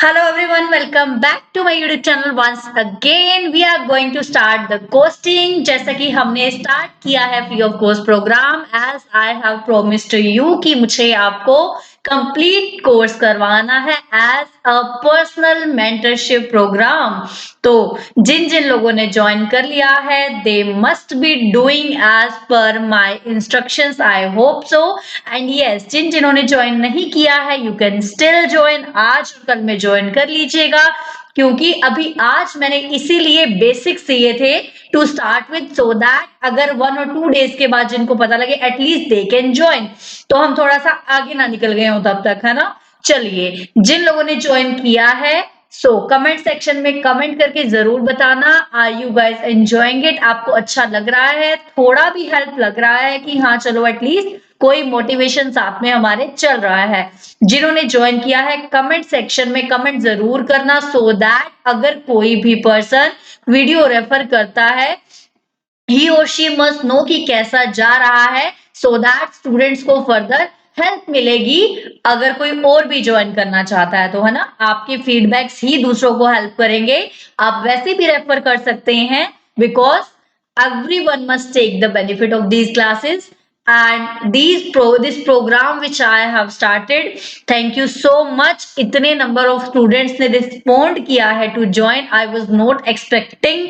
Hello everyone, welcome back to my YouTube channel once again. We are going to start the costing. जैसा कि हमने start किया है free of cost program as I have promised to you कि मुझे आपको complete course करवाना है as a personal mentorship program. तो जिन जिन लोगों ने ज्वाइन कर लिया है they must be doing as per my instructions, I hope so. And yes, जिन जिन्होंने ज्वाइन नहीं किया है यू कैन स्टिल ज्वाइन, आज और कल में ज्वाइन कर लीजिएगा, क्योंकि अभी आज मैंने इसीलिए बेसिक्स दिए थे to start with, so that अगर 1 और 2 डेज के बाद जिनको पता लगे एटलीस्ट दे कैन ज्वाइन, तो हम थोड़ा सा आगे ना निकल गए हो तब तक, है ना। चलिए, जिन लोगों ने ज्वाइन किया है कमेंट सेक्शन में कमेंट करके जरूर बताना, are you guys enjoying it? आपको अच्छा लग रहा है, थोड़ा भी हेल्प लग रहा है कि हाँ चलो एटलीस्ट कोई मोटिवेशन साथ में हमारे चल रहा है। जिन्होंने ज्वाइन किया है कमेंट सेक्शन में कमेंट जरूर करना, सो दैट अगर कोई भी पर्सन वीडियो रेफर करता है ही और शी मस्ट नो कि कैसा जा रहा है, सो दैट स्टूडेंट्स को फर्दर हेल्प मिलेगी। अगर कोई और भी ज्वाइन करना चाहता है तो, है ना, आपके फीडबैक्स ही दूसरों को हेल्प करेंगे। आप वैसे भी रेफर कर सकते हैं because everyone must take the benefit of these classes and this program which I have started. Thank you so much, इतने number of students ने respond किया है to join. I was not expecting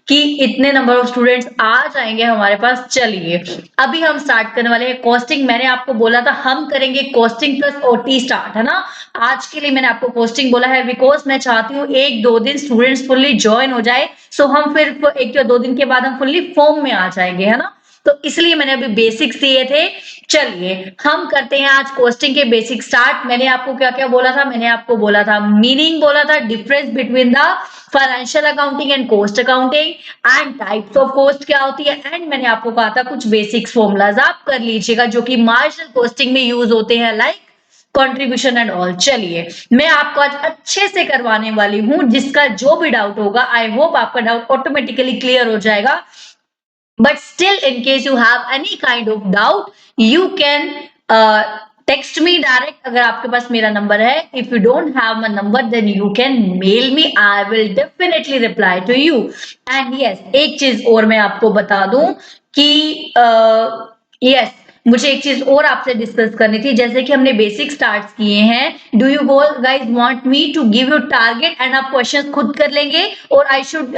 कि इतने number of students आ जाएंगे हमारे पास। चलिए, अभी हम स्टार्ट करने वाले हैं कॉस्टिंग। मैंने आपको बोला था हम करेंगे कॉस्टिंग प्लस ओटी स्टार्ट, है ना। आज के लिए मैंने आपको कॉस्टिंग बोला है बिकॉज मैं चाहती हूँ 1-2 दिन स्टूडेंट्स फुल्ली ज्वाइन हो जाए, सो हम फिर 1 या 2 दिन के बाद हम फुल्ली फॉर्म में आ जाएंगे, है ना। तो इसलिए मैंने अभी बेसिक्स दिए थे। चलिए, हम करते हैं आज कॉस्टिंग के बेसिक स्टार्ट। मैंने आपको क्या क्या बोला था? मैंने आपको बोला था मीनिंग, बोला था difference between the financial accounting and cost accounting, and types of cost क्या होती है, एंड मैंने आपको कहा था कुछ बेसिक्स फॉर्मूलाज आप कर लीजिएगा जो कि मार्जिनल कॉस्टिंग में यूज होते हैं, लाइक कंट्रीब्यूशन एंड ऑल। चलिए, मैं आपको आज अच्छे से करवाने वाली हूं, जिसका जो भी डाउट होगा आई होप आपका डाउट ऑटोमेटिकली क्लियर हो जाएगा। But still in case you have any kind of doubt you can text me direct, अगर आपके पास मेरा नंबर है। If you don't have my number then you can mail me, I will definitely reply to you. And yes, एक चीज और मैं आपको बता दूं कि यस, मुझे एक चीज और आपसे डिस्कस करनी थी। जैसे कि हमने बेसिक स्टार्ट किए हैं, do you guys want me to give you target and आप क्वेश्चन खुद कर लेंगे, और I should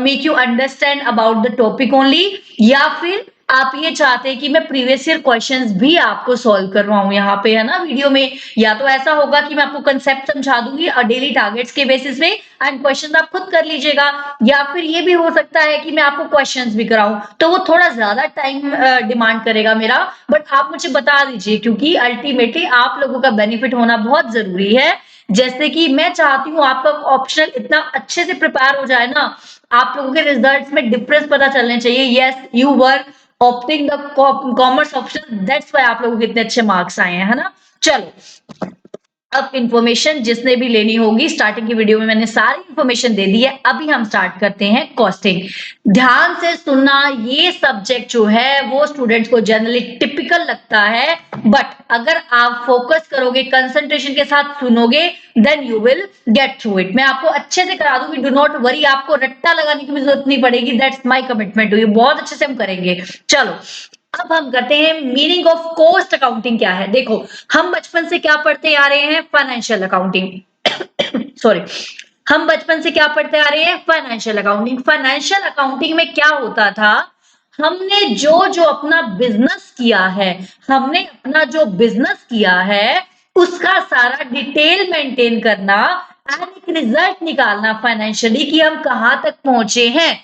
make you understand about the topic only, या फिर आप ये चाहते हैं कि मैं प्रीवियस ईयर क्वेश्चंस भी आपको सॉल्व करवाऊं यहाँ पे, है ना, वीडियो में। या तो ऐसा होगा कि मैं आपको कंसेप्ट समझा दूंगी और डेली टारगेट्स के बेसिस पे एंड क्वेश्चंस आप खुद कर लीजिएगा, या फिर ये भी हो सकता है कि मैं आपको क्वेश्चंस भी कराऊं, तो वो थोड़ा ज्यादा टाइम डिमांड करेगा मेरा। बट आप मुझे बता दीजिए, क्योंकि अल्टीमेटली आप लोगों का बेनिफिट होना बहुत जरूरी है। जैसे कि मैं चाहती हूँ आपका ऑप्शनल इतना अच्छे से प्रिपेयर हो जाए ना, आप लोगों के रिजल्ट्स में डिफरेंस पता चलने चाहिए। Yes, you were opting the commerce option, that's why आप लोगों के इतने अच्छे मार्क्स आए हैं, है ना। चलो, अब इंफॉर्मेशन जिसने भी लेनी होगी, स्टार्टिंग की वीडियो में मैंने सारी इंफॉर्मेशन दे दी है। अभी हम स्टार्ट करते हैं कॉस्टिंग। ध्यान से सुनना, ये सब्जेक्ट जो है वो स्टूडेंट्स को जनरली टिपिकल लगता है, बट अगर आप फोकस करोगे, कंसंट्रेशन के साथ सुनोगे, then you will get through it. मैं आपको अच्छे से करा दूंगी, डू नॉट वरी, आपको रट्टा लगाने की भी जरूरत नहीं पड़ेगी। That's my commitment to you, बहुत अच्छे से हम करेंगे। चलो, अब हम करते हैं मीनिंग ऑफ कॉस्ट अकाउंटिंग क्या है। देखो, हम बचपन से क्या पढ़ते आ रहे हैं? फाइनेंशियल अकाउंटिंग सॉरी, हम बचपन से क्या पढ़ते आ रहे हैं? Financial accounting. फाइनेंशियल अकाउंटिंग में क्या होता था, हमने जो जो अपना बिजनेस किया है, हमने अपना जो बिजनेस किया है उसका सारा डिटेल मेंटेन करना एंड एक रिजल्ट निकालना फाइनेंशियली कि हम कहां तक पहुंचे हैं,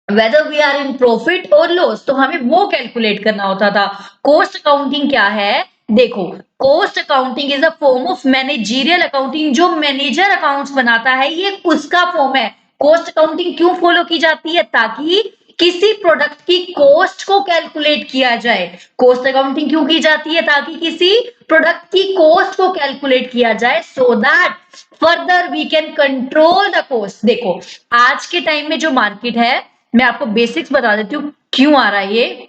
whether we are in profit और लॉस, तो हमें वो कैलकुलेट करना होता था। कॉस्ट अकाउंटिंग क्या है? देखो, cost accounting is a form of managerial accounting. जो मैनेजर अकाउंट्स बनाता है ये उसका फॉर्म है। कॉस्ट अकाउंटिंग क्यों फॉलो की जाती है? ताकि किसी प्रोडक्ट की कॉस्ट को कैलकुलेट किया जाए। कॉस्ट अकाउंटिंग क्यों की जाती है? ताकि किसी प्रोडक्ट की कॉस्ट को कैलकुलेट किया जाए, so that further we can control the cost. देखो, आज के टाइम में जो मार्केट है, मैं आपको बेसिक्स बता देती हूँ क्यों आ रहा है ये।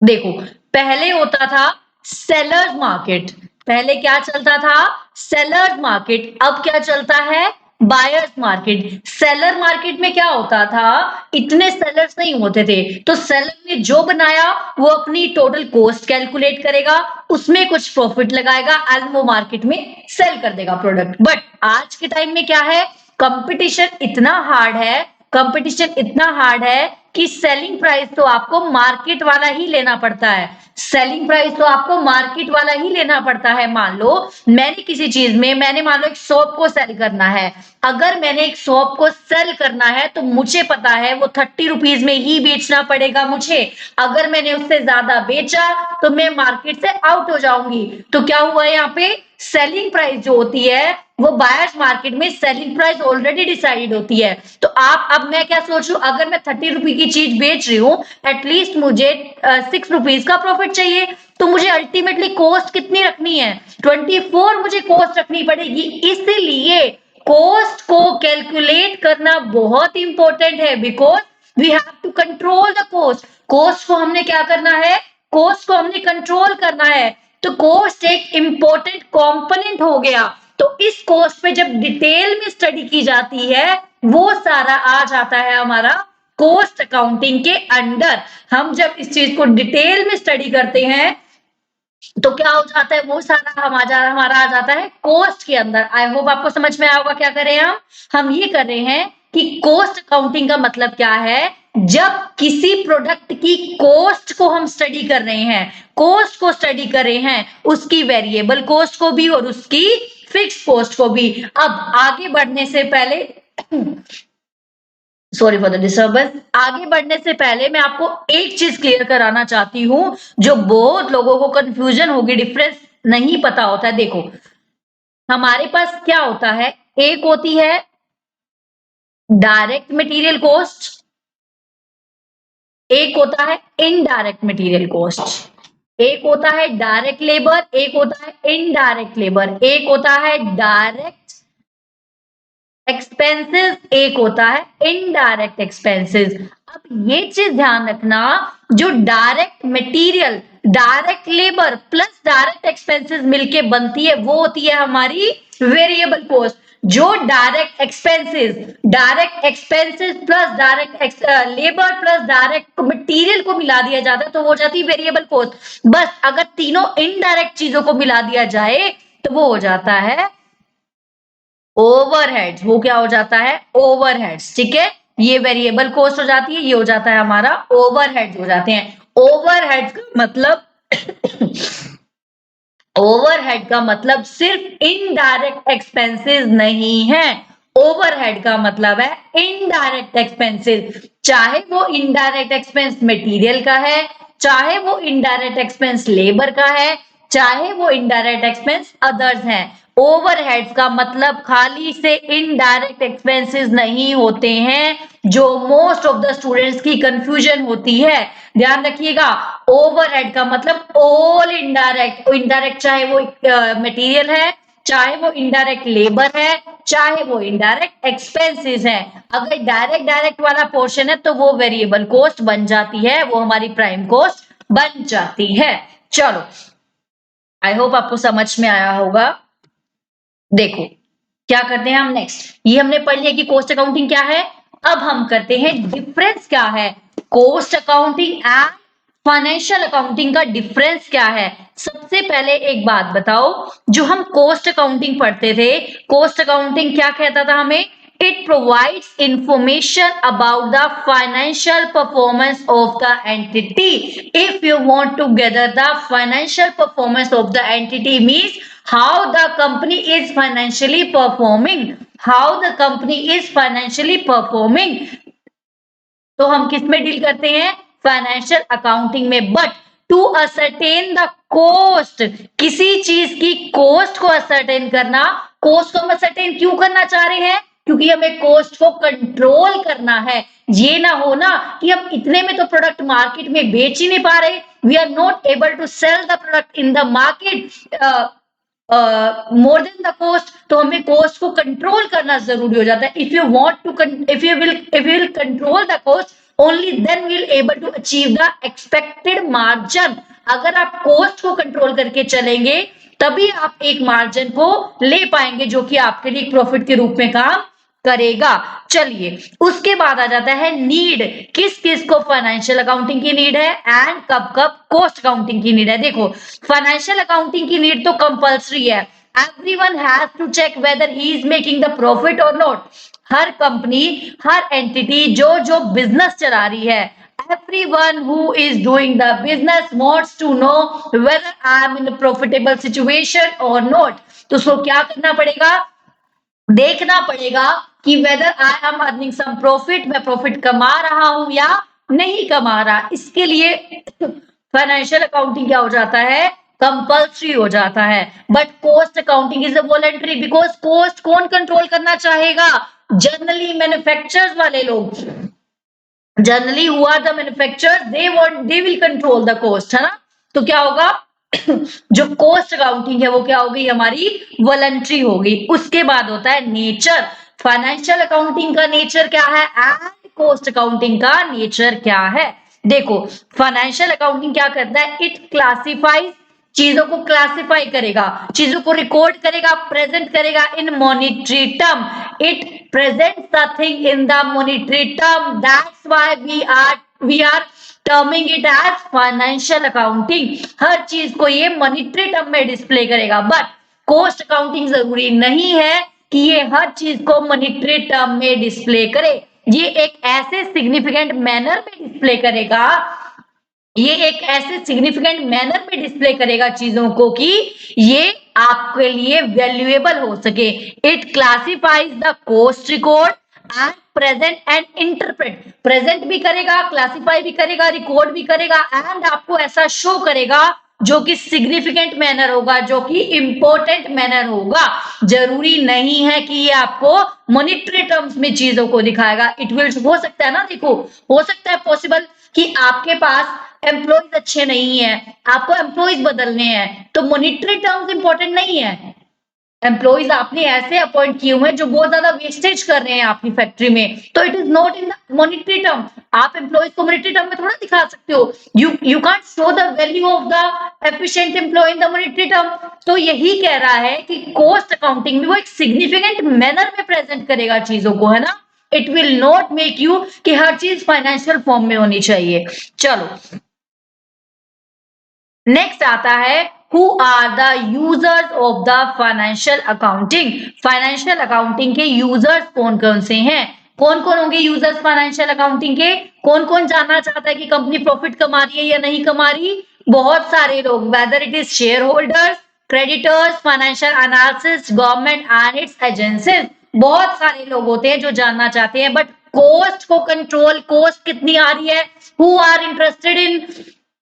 देखो, पहले होता था सेलर्स मार्केट। पहले क्या चलता था? Sellers market. अब क्या चलता है? Buyers market. सेलर मार्केट में क्या होता था? इतने सेलर्स नहीं होते थे, तो सेलर ने जो बनाया वो अपनी टोटल कॉस्ट कैलकुलेट करेगा, उसमें कुछ प्रॉफिट लगाएगा एंड वो मार्केट में सेल कर देगा प्रोडक्ट। बट आज के टाइम में क्या है? कंपटीशन इतना हार्ड है, कंपटीशन इतना हार्ड है कि सेलिंग प्राइस तो आपको मार्केट वाला ही लेना पड़ता है। सेलिंग प्राइस तो आपको मार्केट वाला ही लेना पड़ता है। मान लो मैंने किसी चीज में, मैंने मान लो एक सोप को सेल करना है, अगर मैंने एक सोप को सेल करना है तो मुझे पता है वो 30 रुपीज में ही बेचना पड़ेगा मुझे। अगर मैंने उससे ज्यादा बेचा तो मैं मार्केट से आउट हो जाऊंगी। तो क्या हुआ यहाँ पे? सेलिंग प्राइस जो होती है वो बायर्स मार्केट में सेलिंग प्राइस ऑलरेडी डिसाइड होती है। तो आप, अब मैं क्या सोचूं, अगर मैं 30 रुपए की चीज बेच रही हूँ, एटलीस्ट मुझे 6 रुपीज का प्रॉफिट चाहिए, तो मुझे अल्टीमेटली कॉस्ट कितनी रखनी है? 24 मुझे कॉस्ट रखनी पड़ेगी। इसलिए कॉस्ट को कैलकुलेट करना बहुत इंपॉर्टेंट है, because we have to control the cost. Cost को हमने क्या करना है? कॉस्ट को हमने कंट्रोल करना है। तो कॉस्ट एक इंपॉर्टेंट कंपोनेंट हो गया। तो इस कॉस्ट पे जब डिटेल में स्टडी की जाती है, वो सारा आ जाता है हमारा कॉस्ट अकाउंटिंग के अंडर। हम जब इस चीज को डिटेल में स्टडी करते हैं तो क्या हो जाता है? वो सारा हमारा आ जाता है कॉस्ट के अंदर। आई होप आपको समझ में आया होगा क्या कर रहे हैं हम ये कर रहे हैं कि कॉस्ट अकाउंटिंग का मतलब क्या है। जब किसी प्रोडक्ट की कॉस्ट को हम स्टडी कर रहे हैं, कॉस्ट को स्टडी कर रहे हैं, उसकी वेरिएबल कॉस्ट को भी और उसकी फिक्स कॉस्ट को भी। अब आगे बढ़ने से पहले सॉरी फॉर द डिस्टर्बेंस, आगे बढ़ने से पहले मैं आपको एक चीज क्लियर कराना चाहती हूं, जो बहुत लोगों को कंफ्यूजन होगी, डिफरेंस नहीं पता होता है। देखो, हमारे पास क्या होता है? एक होती है डायरेक्ट मटेरियल कॉस्ट, एक होता है इनडायरेक्ट मटेरियल कॉस्ट। एक होता है डायरेक्ट लेबर, एक होता है इनडायरेक्ट लेबर, एक होता है डायरेक्ट एक्सपेंसेस, एक होता है इनडायरेक्ट एक्सपेंसेस। अब ये चीज ध्यान रखना, जो direct material, direct labour plus direct expenses मिलके बनती है, वो होती है हमारी वेरिएबल कॉस्ट। जो direct expenses plus direct labour plus direct material को मिला दिया जाता है तो वो हो जाती है वेरिएबल कॉस्ट। बस अगर तीनों इनडायरेक्ट चीजों को मिला दिया जाए तो वो हो जाता है ओवरहेड्स। वो क्या हो जाता है? ओवरहेड्स। ठीक है, ये वेरिएबल कॉस्ट हो जाती है, ये हो जाता है हमारा ओवरहेड्स हो जाते हैं। ओवरहेड्स का मतलब ओवरहेड का मतलब सिर्फ इनडायरेक्ट एक्सपेंसेस नहीं है। ओवरहेड का मतलब है इनडायरेक्ट एक्सपेंसेस, चाहे वो इनडायरेक्ट एक्सपेंस मटेरियल का है, चाहे वो इनडायरेक्ट एक्सपेंस लेबर का है, चाहे वो इनडायरेक्ट एक्सपेंस अदर्स हैं। ओवरहेड्स का मतलब खाली से इनडायरेक्ट एक्सपेंसेस नहीं होते हैं, जो मोस्ट ऑफ द स्टूडेंट्स की कंफ्यूजन होती है। ध्यान रखिएगा, ओवरहेड का मतलब ऑल इनडायरेक्ट। इनडायरेक्ट चाहे वो मटेरियल है, चाहे वो इनडायरेक्ट लेबर है, चाहे वो इनडायरेक्ट एक्सपेंसेस है। अगर डायरेक्ट डायरेक्ट वाला पोर्शन है तो वो वेरिएबल कॉस्ट बन जाती है, वो हमारी प्राइम कॉस्ट बन जाती है। चलो, आई होप आपको समझ में आया होगा। देखो क्या करते हैं हम नेक्स्ट, ये हमने पढ़ लिया कि कॉस्ट अकाउंटिंग क्या है। अब हम करते हैं डिफरेंस क्या है cost accounting and financial accounting का डिफरेंस क्या है। सबसे पहले एक बात बताओ, जो हम कॉस्ट अकाउंटिंग पढ़ते थे, कॉस्ट अकाउंटिंग क्या कहता था हमें? It provides information about the financial performance of the entity. If you want to gather the financial performance of the entity means how the company is financially performing. How the company is financially performing. तो हम किस में deal करते हैं? Financial accounting में। But to ascertain the cost, किसी चीज की कॉस्ट को असरटेन करना, कॉस्ट को हम असरटेन क्यों करना चाह रहे हैं? क्योंकि हमें कॉस्ट को कंट्रोल करना है। ये ना हो ना कि हम इतने में तो प्रोडक्ट मार्केट में बेच ही नहीं पा रहे, we are not able to sell the product in the market more than the cost. तो हमें कॉस्ट को कंट्रोल करना जरूरी हो जाता है। If you want to if you will control the cost, only then we will able to achieve the expected margin. अगर आप कॉस्ट को कंट्रोल करके चलेंगे तभी आप एक मार्जिन को ले पाएंगे जो कि आपके लिए प्रॉफिट के रूप में काम करेगा। चलिए, उसके बाद आ जाता है नीड। किस किस को फाइनेंशियल अकाउंटिंग की नीड है एंड कब कब कॉस्ट अकाउंटिंग की नीड है। देखो, फाइनेंशियल अकाउंटिंग की नीड तो कंपल्सरी है। Everyone has to check whether he is making the profit और नॉट। हर कंपनी, हर एंटिटी जो जो बिजनेस चला रही है, everyone who is doing the business wants to know whether I am in a profitable situation or not। तो उसको क्या करना पड़ेगा, देखना पड़ेगा कि whether I am earning some profit, मैं प्रॉफिट कमा रहा हूं या नहीं कमा रहा। इसके लिए फाइनेंशियल अकाउंटिंग क्या हो जाता है, कंपल्सरी हो जाता है। But cost accounting is a voluntary, because cost कौन कंट्रोल करना चाहेगा, जनरली मैन्युफैक्चरर्स वाले लोग। Generally who are the manufacturers, they will control the cost, है ना। तो क्या होगा जो कॉस्ट अकाउंटिंग है वो क्या होगी, हमारी वॉलंटरी होगी। उसके बाद होता है नेचर। फाइनेंशियल अकाउंटिंग का नेचर क्या है एंड कॉस्ट अकाउंटिंग का नेचर क्या है। देखो, फाइनेंशियल अकाउंटिंग क्या करता है, इट क्लासिफाइज, चीजों को क्लासिफाई करेगा, चीजों को रिकॉर्ड करेगा, प्रेजेंट करेगा in monetary term. It presents the thing in the monetary term, that's why we are terming it as financial accounting. हर चीज को ये मॉनिटरी टर्म में डिस्प्ले करेगा। बट कॉस्ट अकाउंटिंग जरूरी नहीं है कि ये हर चीज को मॉनिटरी टर्म में डिस्प्ले करे। ये एक ऐसे सिग्निफिकेंट मैनर में डिस्प्ले करेगा, ये एक ऐसे सिग्निफिकेंट मैनर में डिस्प्ले करेगा चीजों को कि ये आपके लिए वैल्यूएबल हो सके। It classifies the cost record and present and interpret. Present भी करेगा, क्लासिफाई भी करेगा, रिकॉर्ड भी करेगा एंड आपको ऐसा शो करेगा जो कि सिग्निफिकेंट मैनर होगा, जो कि इंपॉर्टेंट मैनर होगा। जरूरी नहीं है कि ये आपको मॉनिटरी टर्म्स में चीजों को दिखाएगा। इट विल, हो सकता है ना, देखो, हो सकता है पॉसिबल कि आपके पास एम्प्लॉयज अच्छे नहीं है, आपको एम्प्लॉयज बदलने हैं, तो मॉनिटरी टर्म्स इंपॉर्टेंट नहीं है। एम्प्लॉयज आपने ऐसे अपॉइंट किए हुए हैं जो बहुत ज्यादा वेस्टेज कर रहे हैं आपकी फैक्ट्री में, तो it is not in the monetary term. आप एम्प्लॉयज को मॉनिटरी टर्म में थोड़ा दिखा सकते हो। You can't show the value of the efficient employ in the monetary term. तो यही कह रहा है कि कॉस्ट अकाउंटिंग में वो एक सिग्निफिकेंट मैनर में प्रेजेंट करेगा चीजों को, है ना। It will not make you कि हर चीज फाइनेंशियल फॉर्म में होनी चाहिए। चलो, नेक्स्ट आता है who are the users of the financial accounting. Financial accounting के यूजर्स कौन कौन से हैं, कौन कौन होंगे यूजर्स फाइनेंशियल अकाउंटिंग के। कौन कौन जानना चाहता है कि कंपनी प्रॉफिट कमा रही है या नहीं कमा रही। बहुत सारे लोग, whether it is share holders, creditors, financial analysis, government and its agencies. बहुत सारे लोग होते हैं जो जानना चाहते हैं। बट कॉस्ट को कंट्रोल, कॉस्ट कितनी आ रही है, who are interested in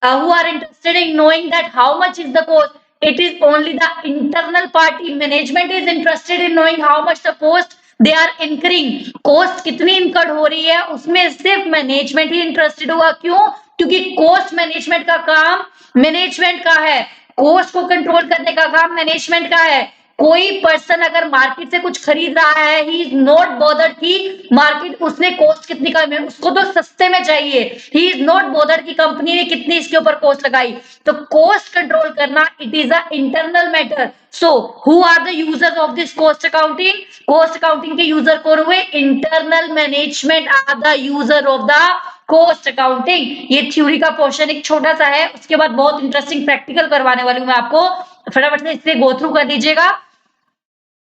who are interested in knowing that how much is the cost. It is only the internal party, management is interested in knowing how much the cost they are incurring। cost कितनी incurred हो रही है उसमें सिर्फ management ही interested होगा। क्यों, क्योंकि cost management का काम मैनेजमेंट का है, कॉस्ट को कंट्रोल करने का काम मैनेजमेंट का है। कोई पर्सन अगर मार्केट से कुछ खरीद रहा है, ही इज नॉट बॉदर्ड कि मार्केट उसने कॉस्ट कितनी कम है, उसको तो सस्ते में चाहिए। ही इज नॉट बॉदर्ड कि कंपनी ने कितनी इसके ऊपर कॉस्ट लगाई। तो कॉस्ट कंट्रोल करना it is a internal matter. So who are the users of this cost accounting. Cost accounting के यूजर कौन हुए, internal management are the user of the cost accounting. ये थ्योरी का पोर्शन एक छोटा सा है, उसके बाद बहुत इंटरेस्टिंग प्रैक्टिकल करवाने वाली हूं मैं आपको, फटाफट से इसे गो थ्रू कर दीजिएगा।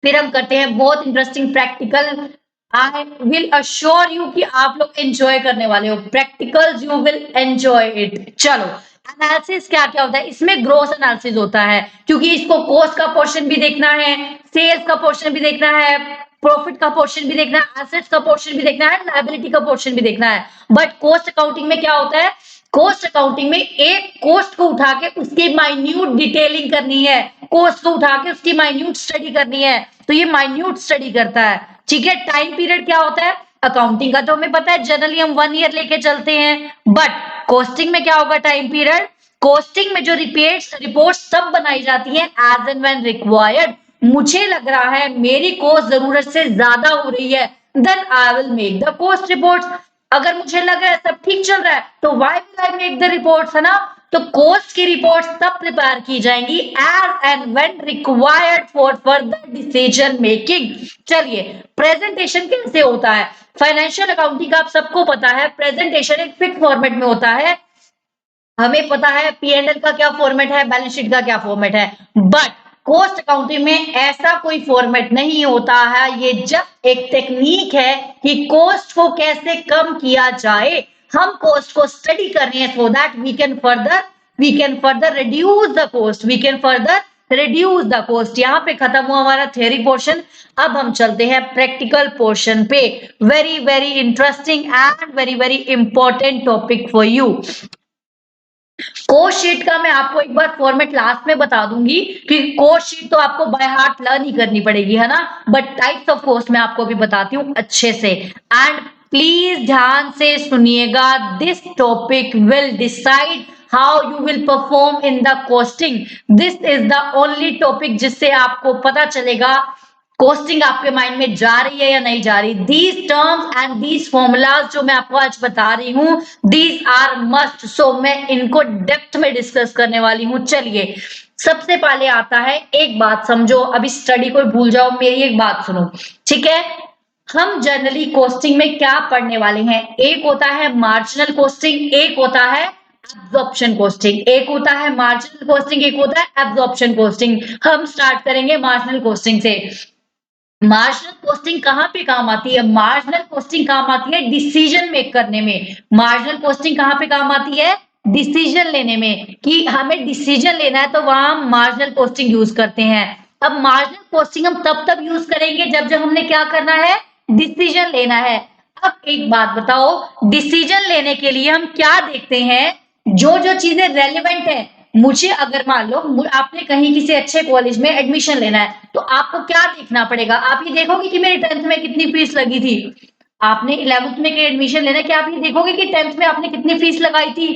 फिर हम करते हैं बहुत interesting practical. I will assure you कि आप लोग एंजॉय करने वाले हो practicals, you will enjoy it. चलो, एनालिसिस क्या क्या होता है, इसमें ग्रोथ एनालिसिस होता है, क्योंकि इसको कॉस्ट का पोर्शन भी देखना है, सेल्स का पोर्शन भी देखना है, प्रॉफिट का पोर्शन भी देखना है, एसेट्स का पोर्शन भी देखना है, लायबिलिटी का पोर्शन भी देखना है। बट कॉस्ट अकाउंटिंग में क्या होता है, कॉस्ट अकाउंटिंग में एक कॉस्ट को उठा के उसकी माइन्यूट डिटेलिंग करनी है, कॉस्ट को उठा के उसकी माइन्यूट स्टडी करनी है। तो ये माइन्यूट स्टडी करता है। ठीक है, टाइम पीरियड क्या होता है, अकाउंटिंग का तो हमें पता है, जनरली हम 1 ईयर लेके चलते हैं। बट कॉस्टिंग में क्या होगा टाइम पीरियड, कॉस्टिंग में जो रिपोर्ट सब बनाई जाती है एज एंड व्हेन रिक्वायर्ड। मुझे लग रहा है मेरी कॉस्ट जरूरत से ज्यादा हो रही है, then I will make the cost reports. अगर मुझे लग रहा है सब ठीक चल रहा है तो why will I make the reports, है ना। तो कोस्ट की रिपोर्ट तब प्रिपेयर की जाएंगी as and when required for further decision making. चलिए, प्रेजेंटेशन कैसे होता है? फाइनेंशियल अकाउंटिंग का आप सबको पता है, प्रेजेंटेशन एक फिक्स फॉर्मेट में होता है। हमें पता है P&L का क्या फॉर्मेट है, बैलेंस शीट का क्या फॉर्मेट है, बट कॉस्ट अकाउंटिंग में ऐसा कोई फॉर्मेट नहीं होता है। ये जस्ट एक टेक्निक है कि कॉस्ट को कैसे कम किया जाए। हम कॉस्ट को स्टडी कर रहे हैं so that we can further reduce the cost, we can further reduce the cost. यहाँ पे खत्म हुआ हमारा थ्योरी पोर्शन। अब हम चलते हैं प्रैक्टिकल पोर्शन पे। Very very interesting and very very important topic for you. Cost sheet का मैं आपको एक बार फॉर्मेट लास्ट में बता दूंगी कि कोस्ट शीट तो आपको बाय हार्ट लर्न ही करनी पड़ेगी, है ना, बट टाइप्स ऑफ कोस्ट मैं आपको भी बताती हूँ अच्छे से। एंड प्लीज ध्यान से सुनिएगा, this topic will decide how you will perform in the costing. This is the only topic जिससे आपको पता चलेगा कोस्टिंग आपके माइंड में जा रही है या नहीं जा रही। These terms and these formulas जो मैं आपको आज बता रही हूँ, दीज आर मस्ट, सो मैं इनको डेप्थ में डिस्कस करने वाली हूँ। चलिए, सबसे पहले आता है, एक बात समझो, अभी स्टडी को भूल जाओ, मेरी एक बात सुनो, ठीक है। हम जनरली कोस्टिंग में क्या पढ़ने वाले हैं? एक होता है मार्जिनल कोस्टिंग, एक होता है एब्जॉर्प्शन कोस्टिंग। एक होता है मार्जिनल कोस्टिंग, एक होता है एब्जॉर्प्शन कोस्टिंग। हम स्टार्ट करेंगे मार्जिनल कोस्टिंग से। मार्जिनल कॉस्टिंग कहाँ पे काम आती है? मार्जिनल कॉस्टिंग काम आती है डिसीजन मेक करने में। मार्जिनल कॉस्टिंग कहाँ पे काम आती है? डिसीजन लेने में, कि हमें डिसीजन लेना है तो वहां हम मार्जिनल कॉस्टिंग यूज करते हैं। अब मार्जिनल कॉस्टिंग हम तब यूज करेंगे जब जब हमने क्या करना है? डिसीजन लेना है। अब एक बात बताओ, डिसीजन लेने के लिए हम क्या देखते हैं? जो जो चीजें रेलिवेंट है। मुझे अगर मान लो आपने कहीं किसी अच्छे कॉलेज में एडमिशन लेना है, तो आपको क्या देखना पड़ेगा? आप ये देखोगे कि मेरी 10th में कितनी फीस लगी थी। आपने 11th में एडमिशन लेना है, क्या आप ये देखोगे कि 10th में आपने कितनी फीस लगाई थी,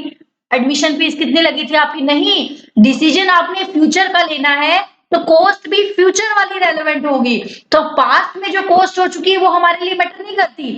एडमिशन फीस कितनी लगी थी आपकी? नहीं। डिसीजन आपने फ्यूचर का लेना है, तो कॉस्ट भी फ्यूचर वाली रेलेवेंट होगी। तो पास्ट में जो कॉस्ट हो चुकी है वो हमारे लिए मैटर नहीं करती।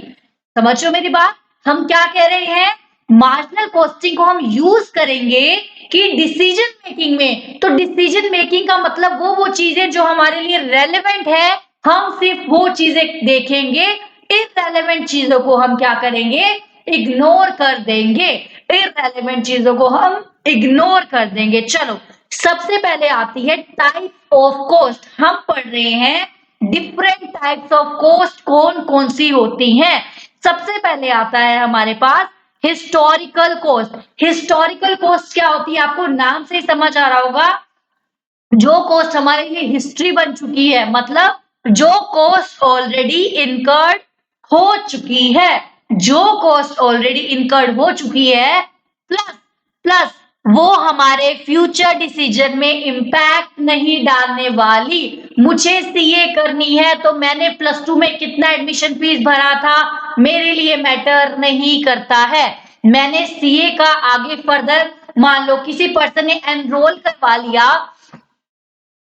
समझो मेरी बात। हम क्या कह रहे हैं? मार्जिनल कॉस्टिंग को हम यूज करेंगे कि डिसीजन मेकिंग में। तो डिसीजन मेकिंग का मतलब वो चीजें जो हमारे लिए रेलेवेंट है, हम सिर्फ वो चीजें देखेंगे। इररेलेवेंट चीजों को हम क्या करेंगे? इग्नोर कर देंगे। इररेलेवेंट चीजों को हम इग्नोर कर देंगे। चलो, सबसे पहले आती है टाइप ऑफ कॉस्ट। हम पढ़ रहे हैं डिफरेंट टाइप्स ऑफ कॉस्ट कौन कौन सी होती हैं। सबसे पहले आता है हमारे पास हिस्टोरिकल कॉस्ट। हिस्टोरिकल कॉस्ट क्या होती है? आपको नाम से ही समझ आ रहा होगा, जो कॉस्ट हमारे लिए हिस्ट्री बन चुकी है, मतलब जो कॉस्ट ऑलरेडी इनकर्ड हो चुकी है। जो कॉस्ट ऑलरेडी इनकर्ड हो चुकी है, प्लस प्लस वो हमारे फ्यूचर डिसीजन में इंपैक्ट नहीं डालने वाली। मुझे सीए करनी है तो मैंने +2 में कितना एडमिशन फीस भरा था, मेरे लिए मैटर नहीं करता है। मैंने सीए का आगे फर्दर, मान लो किसी पर्सन ने एनरोल करवा लिया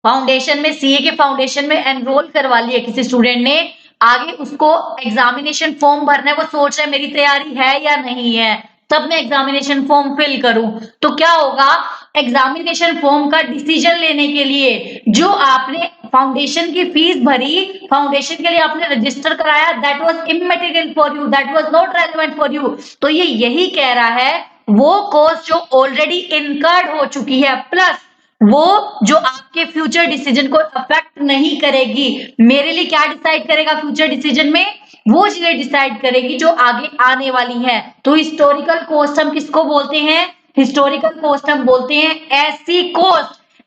फाउंडेशन में, सीए के फाउंडेशन में एनरोल करवा लिया किसी स्टूडेंट ने, आगे उसको एग्जामिनेशन फॉर्म भरना है, वो सोच रहा है मेरी तैयारी है या नहीं है, तब मैं एग्जामिनेशन फॉर्म फिल करूं। तो क्या होगा? एग्जामिनेशन फॉर्म का डिसीजन लेने के लिए जो आपने फाउंडेशन की फीस भरी, फाउंडेशन के लिए आपने रजिस्टर कराया, that was इमैटेरियल for you, that was not relevant for you. तो ये यही कह रहा है, वो कॉस्ट जो ऑलरेडी इनकर्ड हो चुकी है, प्लस वो जो आपके फ्यूचर डिसीजन को अफेक्ट नहीं करेगी। मेरे लिए क्या डिसाइड करेगा फ्यूचर डिसीजन में? वो चीजें डिसाइड करेगी जो आगे आने वाली है। तो हिस्टोरिकल कॉस्ट हम किसको बोलते हैं? हिस्टोरिकल कॉस्ट हम बोलते हैं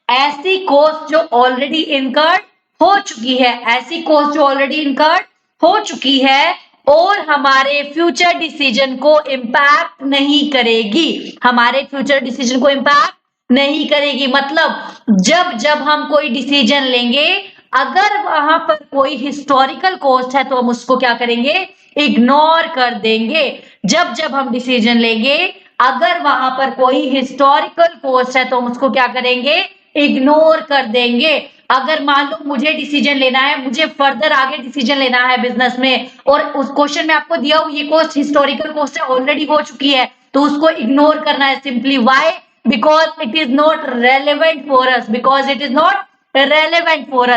ऐसी कॉस्ट जो ऑलरेडी इनकर्ड हो चुकी है, ऐसी कॉस्ट जो ऑलरेडी इनकर्ड हो चुकी है और हमारे फ्यूचर डिसीजन को इंपैक्ट नहीं करेगी, हमारे फ्यूचर डिसीजन को इंपैक्ट नहीं करेगी। मतलब जब जब हम कोई डिसीजन लेंगे, अगर वहां पर कोई हिस्टोरिकल कॉस्ट है तो हम उसको क्या करेंगे? इग्नोर कर देंगे। जब जब हम डिसीजन लेंगे, अगर वहां पर कोई हिस्टोरिकल कॉस्ट है तो हम उसको क्या करेंगे? इग्नोर कर देंगे। अगर मान लो मुझे डिसीजन लेना है, मुझे फर्दर आगे डिसीजन लेना है बिजनेस में, और उस क्वेश्चन में आपको दिया हुआ ये कॉस्ट हिस्टोरिकल कॉस्ट है, ऑलरेडी हो चुकी है, तो उसको इग्नोर करना है simply. Why? because it is not relevant for us, because it is not relevant for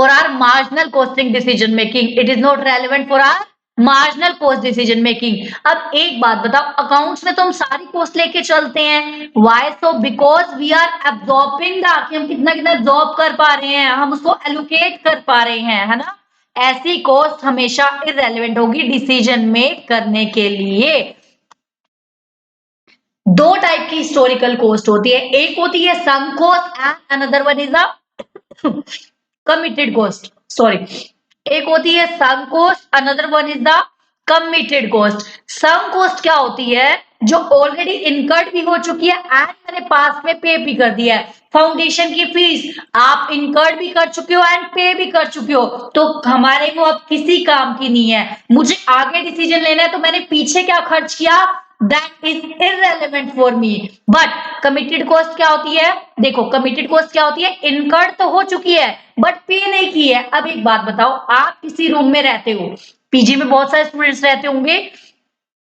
our marginal costing decision making. It is not relevant for our marginal cost decision making. अब एक बात बताओ, accounts में तो हम सारी cost लेके चलते हैं. Why so? Because we are absorbing the, कि हम कितना कितना एब्जॉर्ब कर पा रहे हैं, हम उसको एलोकेट कर पा रहे हैं, है ना. ऐसी कॉस्ट हमेशा इररेलेवेंट होगी डिसीजन मेक करने के लिए. दो टाइप की हिस्टोरिकल कॉस्ट होती है. एक होती है sunk cost and another one is the committed cost. Sorry, एक होती है sunk cost, another one is the committed cost. Sunk cost क्या होती है? जो ऑलरेडी इनकर्ड भी हो चुकी है एंड मैंने पास में पे भी कर दिया है. फाउंडेशन की फीस आप इनकर्ड भी कर चुके हो एंड पे भी कर चुके हो, तो हमारे वो अब किसी काम की नहीं है. मुझे आगे डिसीजन लेना है तो मैंने पीछे क्या खर्च किया, that is irrelevant for me. But committed cost क्या होती है? देखो committed cost क्या होती है? इनकर्ड तो हो चुकी है बट पे नहीं की है. अब एक बात बताओ, आप किसी रूम में रहते हो, पीजी में बहुत सारे स्टूडेंट्स रहते होंगे,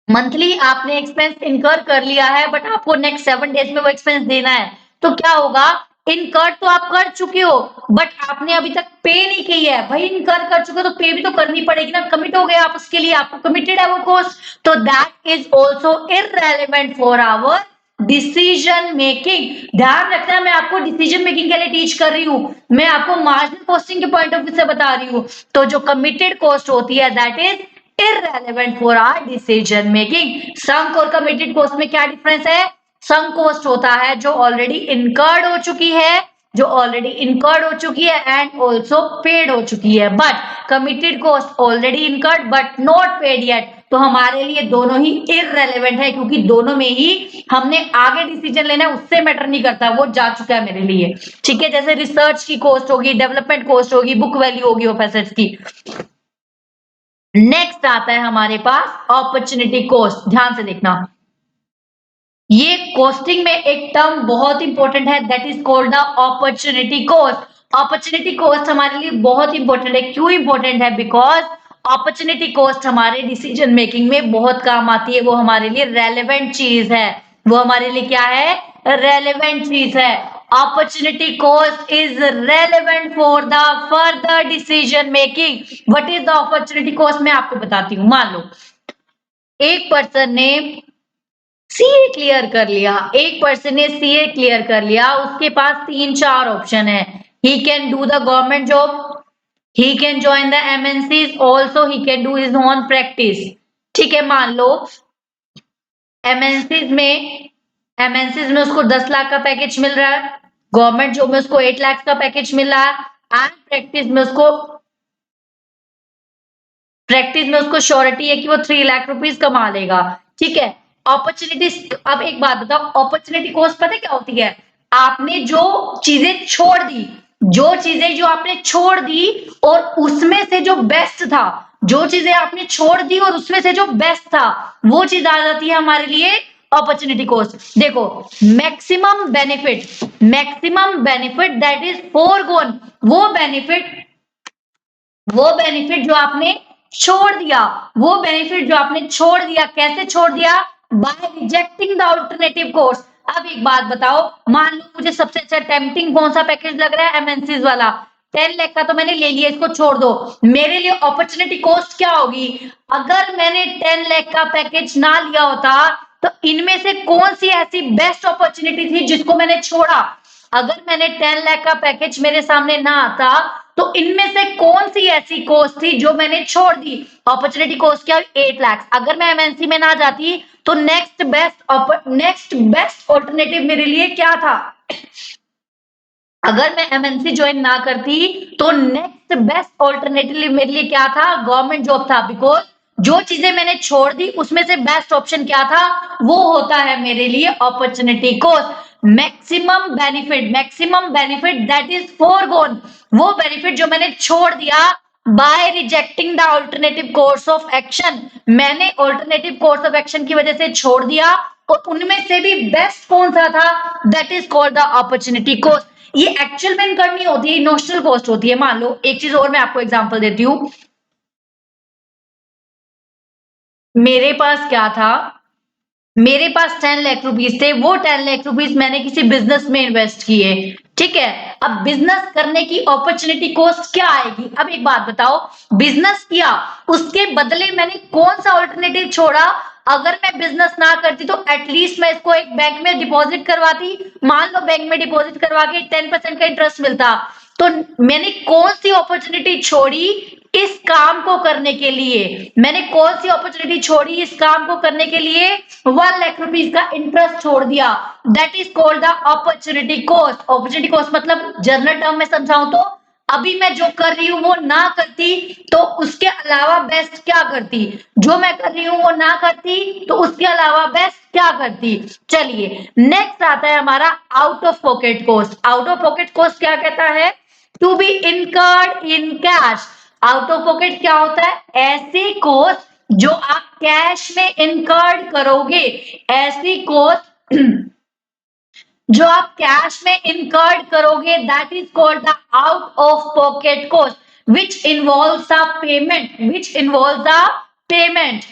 मंथली आपने एक्सपेंस इनकर कर लिया है बट आपको नेक्स्ट 7 डेज में वो एक्सपेंस देना है, तो क्या होगा? इनकर तो आप कर चुके हो बट आपने अभी तक पे नहीं की है. भाई इनकर कर चुके हो तो पे भी तो करनी पड़ेगी ना, कमिट हो गए आप उसके लिए, आपको कमिटेड है वो कॉस्ट, तो that is also irrelevant for our decision making. ध्यान रखना, मैं आपको डिसीजन मेकिंग के लिए टीच कर रही हूँ, मैं आपको मार्जिनल कॉस्टिंग के पॉइंट ऑफ व्यू से बता रही हूँ. तो जो कमिटेड कॉस्ट होती है that is irrelevant for our decision making. sunk और committed cost में क्या डिफरेंस है? sunk cost होता है जो ऑलरेडी incurred हो चुकी है, जो ऑलरेडी incurred हो चुकी है एंड ऑल्सो पेड हो चुकी है. But committed cost already incurred but not paid yet. तो हमारे लिए दोनों ही इररेलेवेंट है क्योंकि दोनों में ही हमने आगे डिसीजन लेना है, उससे मैटर नहीं करता, वो जा चुका है मेरे लिए. ठीक है, जैसे रिसर्च की कॉस्ट होगी, डेवलपमेंट कॉस्ट होगी, बुक वैल्यू होगी ऑफ एसेट्स की. नेक्स्ट आता है हमारे पास अपॉर्चुनिटी कॉस्ट. ध्यान से देखना, ये कॉस्टिंग में एक टर्म बहुत इंपॉर्टेंट है that is called the opportunity cost. Opportunity cost हमारे लिए बहुत इंपॉर्टेंट है. क्यों इंपॉर्टेंट है? बिकॉज अपॉर्चुनिटी कॉस्ट हमारे डिसीजन मेकिंग में बहुत काम आती है. वो हमारे लिए रेलेवेंट चीज है. वो हमारे लिए क्या है? रेलेवेंट चीज है. opportunity cost is relevant for the further decision making. what is the opportunity cost? मैं आपको बताती हूँ. मान लो एक पर्सन ने सीए क्लियर कर लिया, एक पर्सन ने सीए क्लियर कर लिया, उसके पास 3-4 ऑप्शन है. He can do the government job, he can join the MNCs, also he can do his own practice. ठीक है, मान लो एमएनसीज में उसको 10 लाख का पैकेज मिल रहा है, गवर्नमेंट जॉब में उसको 8 लाख का पैकेज मिल रहा है एंड प्रैक्टिस में उसको श्योरिटी है कि वो 3 लाख रुपीस कमा लेगा. ठीक है, अपॉर्चुनिटी. अब एक बात बताओ, अपॉर्चुनिटी कॉस्ट पता है क्या होती है? आपने जो चीजें छोड़ दी, जो आपने छोड़ दी और उसमें से जो बेस्ट था, जो चीजें आपने छोड़ दी और उसमें से जो बेस्ट था, वो चीज आ जाती है हमारे लिए अपॉर्चुनिटी कॉस्ट. देखो, मैक्सिमम बेनिफिट दैट इज फोरगोन. वो बेनिफिट जो आपने छोड़ दिया, कैसे छोड़ दिया? By rejecting the alternative course. अब एक बात बताओ, मान लो मुझे सबसे अच्छा टेम्पटिंग कौन सा पैकेज लग रहा है? एमएनसीज वाला. 10 लाख का तो मैंने ले लिया, इसको छोड़ दो. मेरे लिए अपॉर्चुनिटी कॉस्ट क्या होगी? अगर मैंने 10 लाख का पैकेज ना लिया होता तो इनमें से कौन सी ऐसी बेस्ट अपॉर्चुनिटी थी जिसको मैंने छोड़ा? अगर मैंने 10 लाख का पैकेज मेरे सामने ना आता तो इनमें से कौन सी ऐसी कॉस्ट थी जो मैंने छोड़ दी? अपॉर्चुनिटी कॉस्ट क्या? 8 लाख. अगर मैं एमएनसी में ना जाती तो नेक्स्ट बेस्ट ऑल्टरनेटिव मेरे लिए क्या था? अगर मैं एमएनसी ज्वाइन ना करती तो नेक्स्ट बेस्ट ऑल्टरनेटिव मेरे लिए क्या था? गवर्नमेंट जॉब था. बिकॉज जो चीजें मैंने छोड़ दी उसमें से बेस्ट ऑप्शन क्या था? वो होता है मेरे लिए opportunity cost. Maximum benefit that is फोरगोन. वो बेनिफिट जो मैंने छोड़ दिया by rejecting the alternative course of action. मैंने ऑल्टरनेटिव कोर्स ऑफ एक्शन की वजह से छोड़ दिया और उनमें से भी बेस्ट कौन सा था? That is called the opportunity cost. ये एक्चुअल में करनी होती है, नोशनल कॉस्ट होती है. मान लो एक चीज और मैं आपको एग्जांपल देती हूं. मेरे पास क्या था? मेरे पास 10 लाख रुपीज थे, वो 10 लाख रुपीज मैंने किसी बिजनेस में इन्वेस्ट किए। ठीक है, अब बिजनेस करने की अपॉर्चुनिटी कॉस्ट क्या आएगी? अब एक बात बताओ, बिजनेस किया, उसके बदले मैंने कौन सा ऑल्टरनेटिव छोड़ा? अगर मैं बिजनेस ना करती तो एटलीस्ट मैं इसको एक बैंक में डिपॉजिट करवाती। मान लो बैंक में डिपॉजिट करवा के 10% का इंटरेस्ट मिलता। तो मैंने कौन सी अपॉर्चुनिटी छोड़ी इस काम को करने के लिए? मैंने कौन सी अपॉर्चुनिटी छोड़ी इस काम को करने के लिए? 1 लाख रुपीज का इंटरेस्ट छोड़ दिया। That is called the opportunity cost. Opportunity cost मतलब जनरल टर्म में समझाऊं तो, अभी मैं जो कर रही हूं वो ना करती तो उसके अलावा बेस्ट क्या करती? जो मैं कर रही हूं वो ना करती तो उसके अलावा बेस्ट क्या करती? चलिए, नेक्स्ट आता है हमारा out of pocket cost. Out of pocket cost क्या कहता है? To be incurred in cash. Out of pocket क्या होता है? ऐसी कॉस्ट जो आप कैश में इनकर्ड करोगे, ऐसी कॉस्ट जो आप कैश में इनकर्ड करोगे, that is called the out of pocket cost which involves a payment, which involves a payment.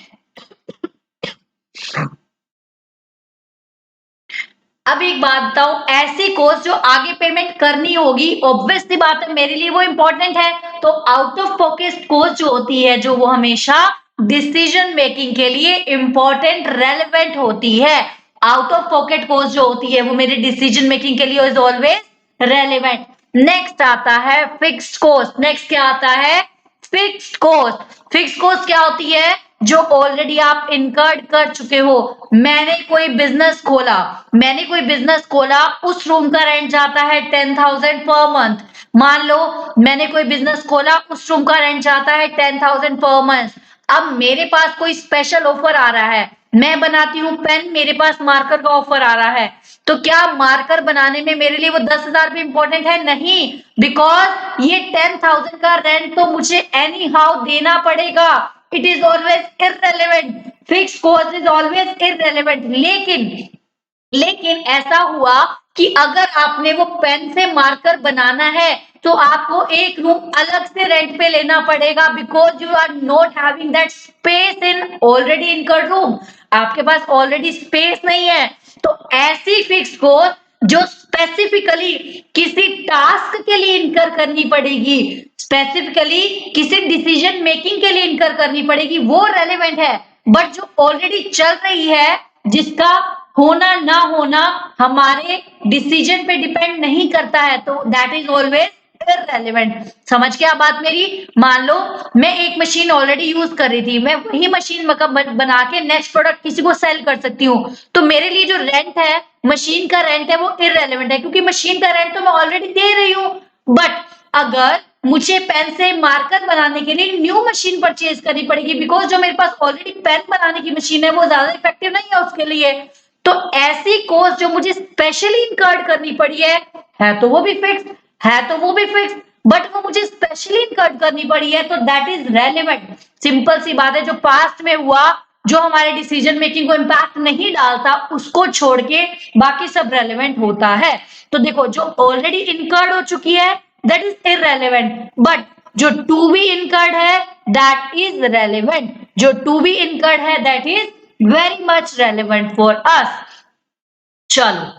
अब एक बात बताओ, ऐसी कॉस्ट जो आगे पेमेंट करनी होगी, ऑब्वियस सी बात है मेरे लिए वो इंपॉर्टेंट है। तो आउट ऑफ पॉकेट कॉस्ट जो होती है, जो वो हमेशा डिसीजन मेकिंग के लिए इंपॉर्टेंट रेलेवेंट होती है। आउट ऑफ पॉकेट कॉस्ट जो होती है वो मेरी डिसीजन मेकिंग के लिए इज ऑलवेज रेलेवेंट। नेक्स्ट आता है फिक्स्ड कॉस्ट। नेक्स्ट क्या आता है? Fixed cost. फिक्स्ड कॉस्ट क्या होती है? जो ऑलरेडी आप इनकर्ड कर चुके हो। मैंने कोई बिजनेस खोला, मैंने कोई बिजनेस खोला, उस रूम का रेंट जाता है 10,000 पर मंथ। मान लो मैंने कोई बिजनेस खोला, उस रूम का रेंट जाता है 10,000 पर मंथ। अब मेरे पास कोई स्पेशल ऑफर आ रहा है, मैं बनाती हूँ पेन, मेरे पास मार्कर का ऑफर आ रहा है, तो क्या मार्कर बनाने में मेरे लिए वो 10,000 भी इंपॉर्टेंट है? नहीं, बिकॉज ये 10,000 का रेंट तो मुझे एनी हाउ देना पड़ेगा। It is always irrelevant, fix cost is always irrelevant. लेकिन लेकिन ऐसा हुआ कि अगर आपने वो पेन से मार्कर बनाना है तो आपको एक रूम अलग से रेंट पे लेना पड़ेगा, because you are not having that space in already incurred room. आपके पास ऑलरेडी स्पेस नहीं है। तो ऐसी फिक्स कॉस्ट जो स्पेसिफिकली किसी टास्क के लिए इनकर करनी पड़ेगी, स्पेसिफिकली किसी डिसीजन मेकिंग के लिए इनकर करनी पड़ेगी, वो रेलेवेंट है। बट जो ऑलरेडी चल रही है, जिसका होना ना होना हमारे डिसीजन पे डिपेंड नहीं करता है, तो दैट इज ऑलवेज इररेलेवेंट। समझ क्या बात मेरी? मान लो मैं एक मशीन ऑलरेडी यूज कर रही थी, मैं वही मशीन बना के नेक्स्ट प्रोडक्ट किसी को सेल कर सकती हूँ, तो मेरे लिए जो रेंट है, मशीन का रेंट है, वो इररेलेवेंट है, क्योंकि मशीन का रेंट तो मैं ऑलरेडी दे रही हूँ। बट अगर मुझे पेन से मार्कर बनाने के लिए न्यू मशीन परचेज करनी पड़ेगी, बिकॉज जो मेरे पास ऑलरेडी पेन बनाने की मशीन है वो ज्यादा इफेक्टिव नहीं है उसके लिए, तो ऐसी कॉस्ट जो मुझे स्पेशली इनकर्ड करनी पड़ी है तो वो भी फिक्स, है तो वो भी फिक्स, बट वो मुझे स्पेशली इनकर्ड करनी पड़ी है, तो दैट इज रेलेवेंट। सिंपल सी बात है, जो पास्ट में हुआ, जो हमारे डिसीजन मेकिंग को इम्पैक्ट नहीं डालता, उसको छोड़ के बाकी सब रेलेवेंट होता है। तो देखो, जो ऑलरेडी इनकर्ड हो चुकी है दैट इज इररेलेवेंट, बट जो टू बी इनकर्ड है दैट इज रेलेवेंट। जो टू बी इनकर्ड है that is very much relevant for us. चलो,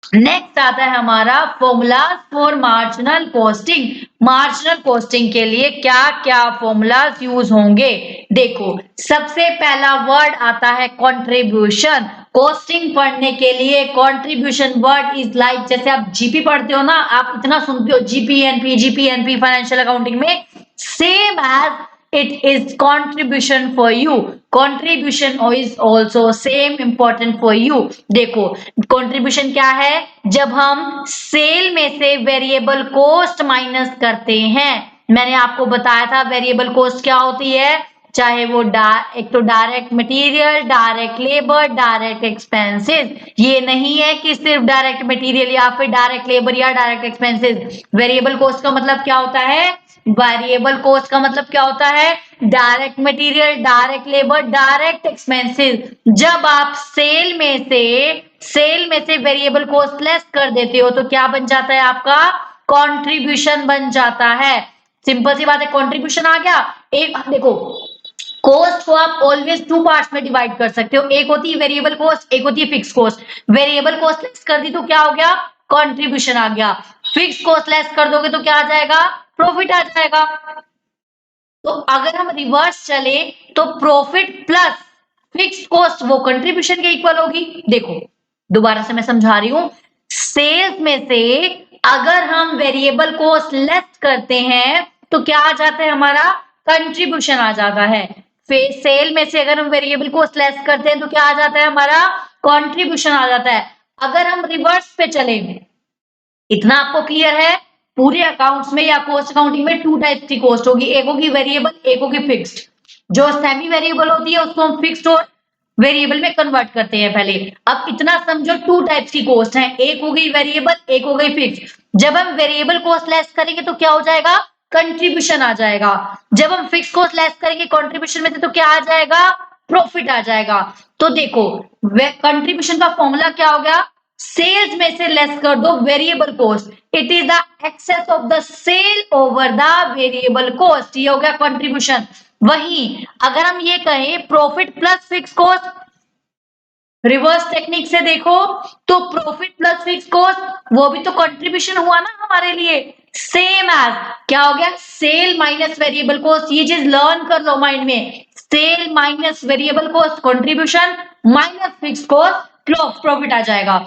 नेक्स्ट आता है हमारा formulas for marginal costing. Marginal costing के लिए क्या क्या फॉर्मूलाज यूज होंगे? देखो, सबसे पहला वर्ड आता है कंट्रीब्यूशन। कॉस्टिंग पढ़ने के लिए कंट्रीब्यूशन वर्ड इज लाइक, जैसे आप जीपी पढ़ते हो ना, आप इतना सुनते हो जीपीएनपी फाइनेंशियल अकाउंटिंग में, same as it is contribution for you. Contribution is also same important for you. देखो, कंट्रीब्यूशन क्या है? जब हम सेल में से वेरिएबल कॉस्ट माइनस करते हैं। मैंने आपको बताया था वेरिएबल कॉस्ट क्या होती है, चाहे वो एक तो direct material, direct labour, direct expenses. ये नहीं है कि सिर्फ डायरेक्ट मटेरियल या फिर डायरेक्ट लेबर या डायरेक्ट एक्सपेंसेस। वेरिएबल कॉस्ट का मतलब क्या होता है? वेरिएबल कॉस्ट का मतलब क्या होता है? Direct material, direct labour, direct expenses. जब आप सेल में से वेरिएबल कॉस्ट लेस कर देते हो तो क्या बन जाता है आपका? कंट्रीब्यूशन बन जाता है। सिंपल सी बात है, कंट्रीब्यूशन आ गया। एक देखो, कॉस्ट को आप ऑलवेज टू पार्ट्स में डिवाइड कर सकते हो, एक होती है वेरिएबल कॉस्ट, एक होती है fix cost. Variable cost less कर दी तो क्या हो गया, कंट्रीब्यूशन आ गया। फिक्स कॉस्ट लेस कर दोगे तो क्या आ जाएगा, प्रॉफिट आ जाएगा। तो अगर हम रिवर्स चले तो प्रॉफिट प्लस फिक्स कॉस्ट वो कंट्रीब्यूशन के इक्वल होगी। देखो दोबारा से मैं समझा रही हूं, सेल्स में से अगर हम वेरिएबल कॉस्ट लेस करते हैं तो क्या आ जाता है, हमारा कंट्रीब्यूशन आ जाता है। सेल में से अगर हम वेरिएबल कॉस्ट लेस करते हैं तो क्या आ जाता है, हमारा कंट्रीब्यूशन आ जाता है। अगर हम रिवर्स पे चले, इतना आपको क्लियर है, पूरे अकाउंट्स में या कॉस्ट अकाउंटिंग में टू टाइप्स की कॉस्ट होगी, एक होगी वेरिएबल, एक होगी फिक्स्ड। जो सेमी वेरिएबल होती है उसको हम फिक्स्ड और वेरिएबल में कन्वर्ट करते हैं पहले। अब इतना समझो, टू टाइप्स की कॉस्ट है, एक हो गई वेरिएबल, एक हो गई फिक्स्ड। जब हम वेरिएबल कॉस्ट लेस करेंगे तो क्या हो जाएगा, कंट्रीब्यूशन आ जाएगा। जब हम फिक्स कॉस्ट लेस करेंगे कंट्रीब्यूशन में से तो क्या आ जाएगा, प्रॉफिट आ जाएगा। तो देखो कंट्रीब्यूशन का फॉर्मूला क्या हो गया, सेल्स में से लेस कर दो variable cost, it is the excess of the sale over the variable cost, ये हो गया कंट्रीब्यूशन। वहीं अगर हम ये कहें profit plus fix cost, reverse technique से देखो तो प्रॉफिट प्लस फिक्स कॉस्ट वो भी तो कंट्रीब्यूशन हुआ ना हमारे लिए, सेम एज क्या हो गया, सेल माइनस वेरिएबल कॉस्ट। ये चीज लर्न कर लो माइंड में, sale minus variable cost contribution, minus fix cost profit आ जाएगा।